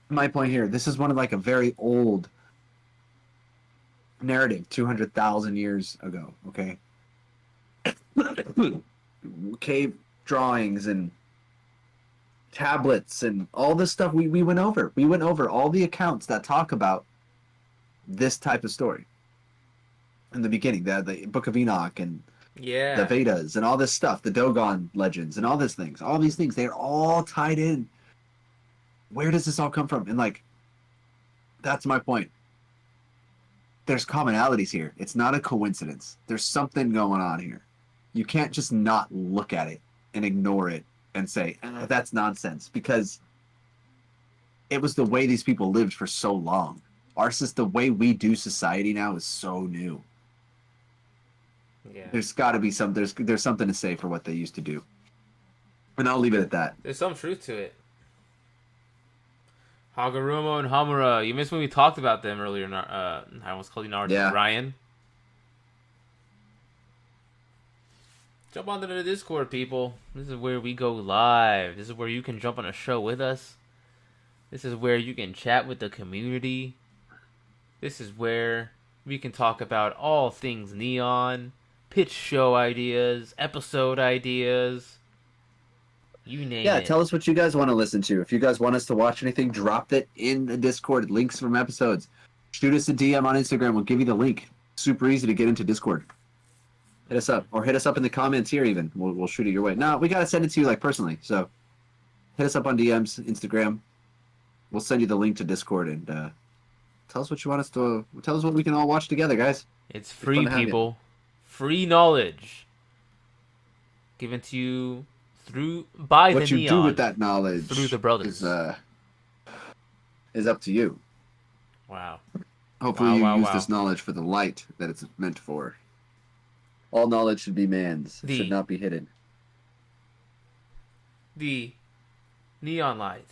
my point here, this is one of like a very old narrative, 200,000 years ago, okay? Cave drawings and tablets and all this stuff we went over. We went over all the accounts that talk about this type of story. In the beginning, the Book of Enoch and the Vedas and all this stuff, the Dogon legends and all these things, they're all tied in. Where does this all come from? And like, that's my point. there's commonalities here. It's not a coincidence. There's something going on here. You can't just not look at it and ignore it and say, that's nonsense, because it was the way these people lived for so long. The way we do society now is so new. Yeah. There's got to be there's something to say for what they used to do. And I'll leave it at that. There's some truth to it. Hagoromo and Hamura. You missed when we talked about them earlier. I almost called you Naruto. Yeah. Ryan. Jump onto the Discord, people. This is where we go live. This is where you can jump on a show with us. This is where you can chat with the community. This is where we can talk about all things Neon, pitch show ideas, episode ideas. You name it. Tell us what you guys want to listen to. If you guys want us to watch anything, drop it in the Discord. Links from episodes. Shoot us a DM on Instagram. We'll give you the link. Super easy to get into Discord. Hit us up. Or hit us up in the comments here even. We'll shoot it your way. No, we got to send it to you like personally. So hit us up on DMs, Instagram. We'll send you the link to Discord and tell us what you want us to... Tell us what we can all watch together, guys. It's free, people. Free knowledge. Given to you... by what the you Neon, do with that knowledge through the brothers is up to you. Wow. Hopefully you use this knowledge for the light that it's meant for. All knowledge should be man's. It should not be hidden. The neon light.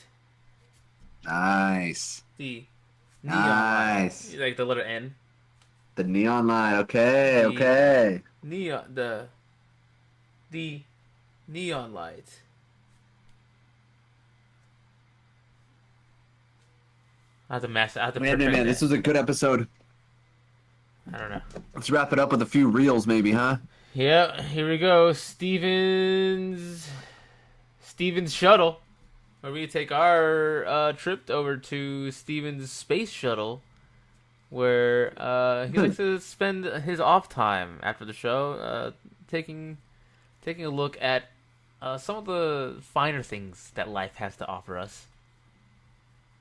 Nice. The neon light. Like the letter N. The neon light. Okay. Neon. The neon light. I have to Man, this was a good episode. I don't know. Let's wrap it up with a few reels, maybe, huh? Yeah, here we go. Steven's shuttle, where we take our trip over to Steven's space shuttle, where he likes to spend his off time after the show, taking a look at some of the finer things that life has to offer us,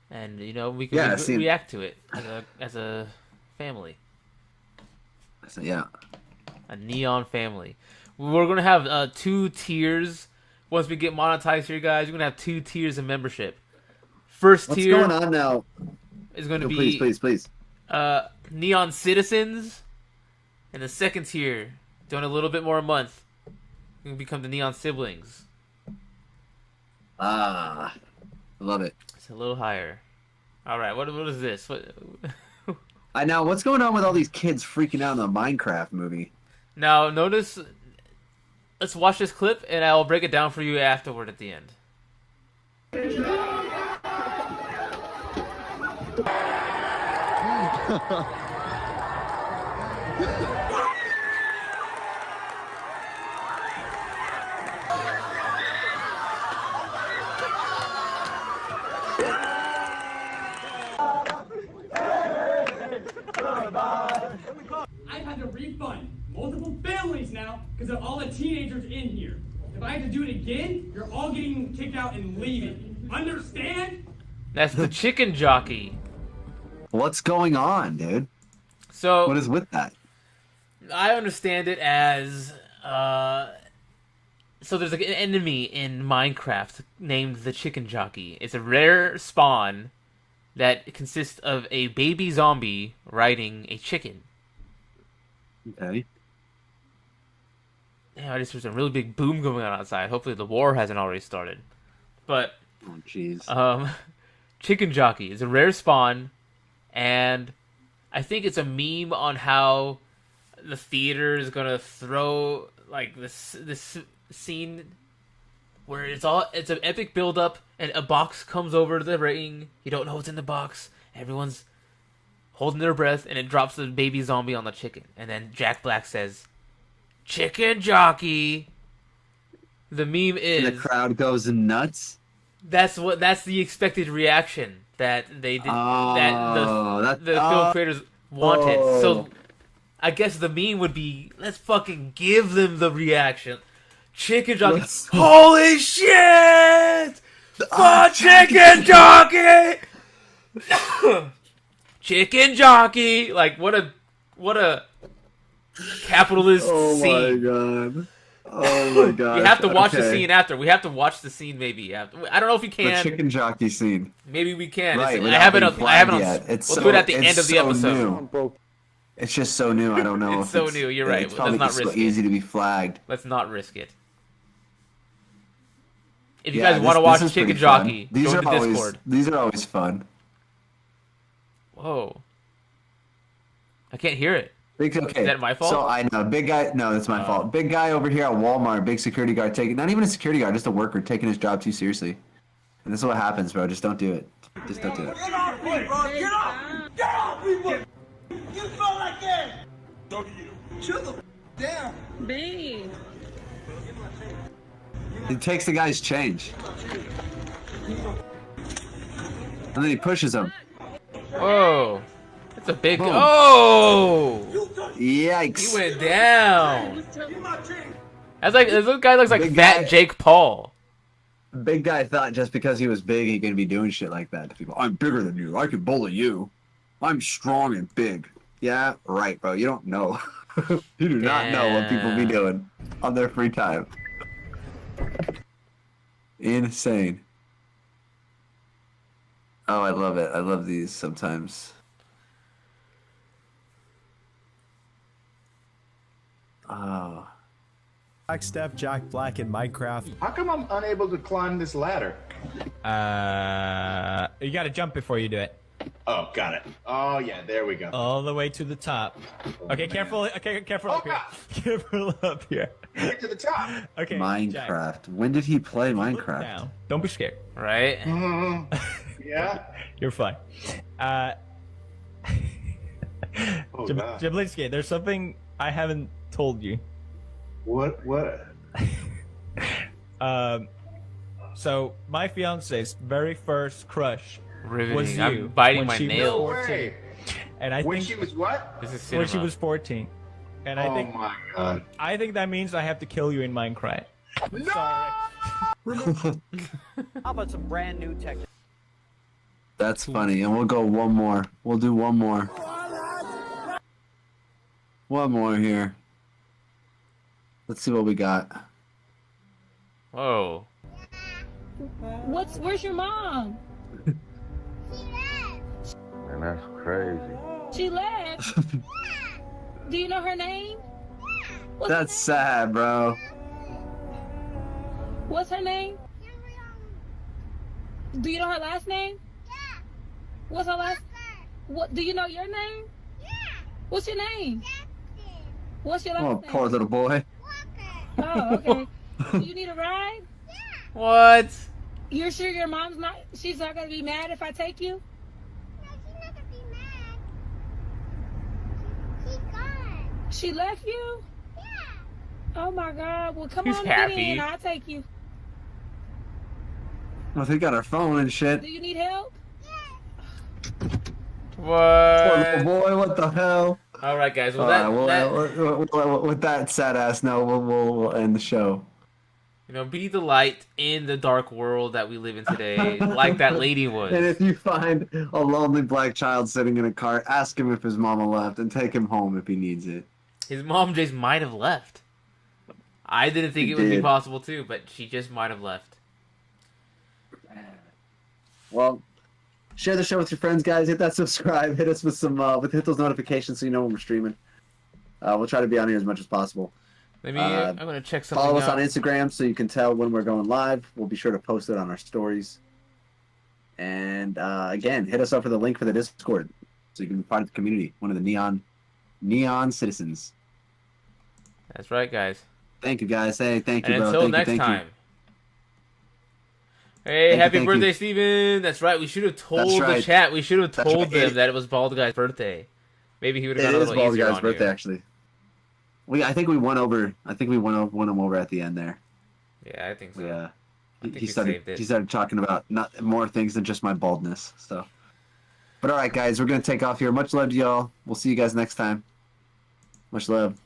and we can react to it as a family. So, yeah. A neon family. We're going to have 2 tiers. Once we get monetized here, guys, we're going to have 2 tiers of membership. First tier... What's going on now? Is going to be... Please. Neon Citizens. And the second tier, doing a little bit more a month, we can become the Neon Siblings. I love it. It's a little higher. All right, what is this? Now, what's going on with all these kids freaking out in the Minecraft movie? Now, notice... Let's watch this clip, and I'll break it down for you afterward at the end. I've had to refund multiple families now because of all the teenagers in here. If I have to do it again, you're all getting kicked out and leaving. Understand? That's the chicken jockey. What's going on, dude? So what is with that? I understand it as so there's like an enemy in Minecraft named the chicken jockey. It's a rare spawn that consists of a baby zombie riding a chicken. Okay. Yeah, there's a really big boom going on outside. Hopefully the war hasn't already started. But oh jeez. Chicken jockey is a rare spawn, and I think it's a meme on how the theater is gonna throw like this scene where it's an epic build up and a box comes over to the ring. You don't know what's in the box. Everyone's holding their breath, and it drops the baby zombie on the chicken. And then Jack Black says, "Chicken jockey." The meme is... And the crowd goes nuts? That's the expected reaction that they did. That the film creators wanted. So I guess the meme would be, let's fucking give them the reaction. Chicken jockey. Holy shit! Chicken jockey! Chicken jockey! Like, what a What a capitalist Oh scene. my god. Oh my god. You have to watch the scene after. We have to watch the scene maybe after. I don't know if you The can. chicken jockey scene. Maybe we can. Right, I without haven't. being I haven't. flagged yet. We'll do it at the end of the so episode. New. It's just so new. I don't know. It's so new. You're right. It's Let's probably not so risk easy it. to be flagged. Let's not risk it. If you Yeah, guys want to this watch is Chicken pretty fun. Jockey, These join are the always Discord. these are always fun. Whoa. I can't hear it. Okay. Is that my fault? So I know, big guy. No, that's my fault. Big guy over here at Walmart, big security guard taking, not even a security guard, just a worker taking his job too seriously. And this is what happens, bro. Just don't do it. Just don't do it. Get off me, bro! Get off! Get off me, bro! You feel like that? So do you. Chill the down. Babe. He takes the guy's change. And then he pushes him. Whoa. That's a big. Boom. Oh! He Yikes. went down. Get my drink. That's like this guy looks like Big Fat guy. Jake Paul. Big guy thought just because he was big, he could be doing shit like that to people. I'm bigger than you. I can bully you. I'm strong and big. Yeah, right, bro. You don't know. You do not know what people be doing on their free time. Insane. Oh, I love it. I love these sometimes. Oh. Jack Steph, Jack Black in Minecraft. How come I'm unable to climb this ladder? You gotta jump before you do it. Oh, got it. Oh, yeah, there we go. All the way to the top. Okay, careful. Okay, careful up here. Careful up here. Get to the top. Okay. Jack, Minecraft. When did he play look Minecraft? down. Don't be scared. Right? Yeah. You're fine. Oh, God. Jablinski, there's something I haven't told you. What? So my fiance's very first crush was Riveting. you. I'm biting when my she was nails. 14. And I When think she was what? This is when cinema. she was 14. And I Oh, think my God. I think that means I have to kill you in Minecraft. No! How about some brand new tech? That's funny. And we'll go one more. We'll do one more. One more here. Let's see what we got. Whoa. Where's your mom? And that's crazy. She left. Do you know her name? What's That's her sad, bro. name? What's her name? Do you know her last name? Yeah. What's her last? What? Do you know your name? Yeah. What's your name? What's your last Oh, name? poor little boy. Oh, okay. Do you need a ride? What? You're sure your mom's not? She's not gonna be mad if I take you? No, she's not gonna be mad. She's gone. She left you? Yeah. Oh my God! Well, come He's on happy. in. I'll take you. Well, they got our phone and shit. Do you need help? Poor little What? boy, what the hell? All right, guys. Well, With that sad ass note, we'll end the show. be the light in the dark world that we live in today, like that lady was. And if you find a lonely black child sitting in a car, ask him if his mama left and take him home if he needs it. His mom just might have left. I didn't think She it would be did. possible too, but she just might have left. Well, share the show with your friends, guys. Hit that subscribe. Hit us with some hit those notifications so you know when we're streaming. We'll try to be on here as much as possible. Let me. I'm gonna check something Follow us out. on Instagram so you can tell when we're going live. We'll be sure to post it on our stories. And again, hit us up for the link for the Discord so you can be part of the community, one of the neon citizens. That's right, guys. Thank you, guys. Hey, thank you, And bro. until Thank next you, thank time. you. Hey, happy thank birthday, you. Steven! That's right. We should have told That's the right. chat. We should have That's told right. them that it was Bald Guy's birthday. Maybe he would have It gone a is little Bald easier Guy's on birthday, you. actually. I think we won over. I think we won him over at the end there. Yeah, I think so. Yeah. think He we started. saved it. He started talking about not more things than just my baldness. So, but all right, guys, we're gonna take off here. Much love to y'all. We'll see you guys next time. Much love.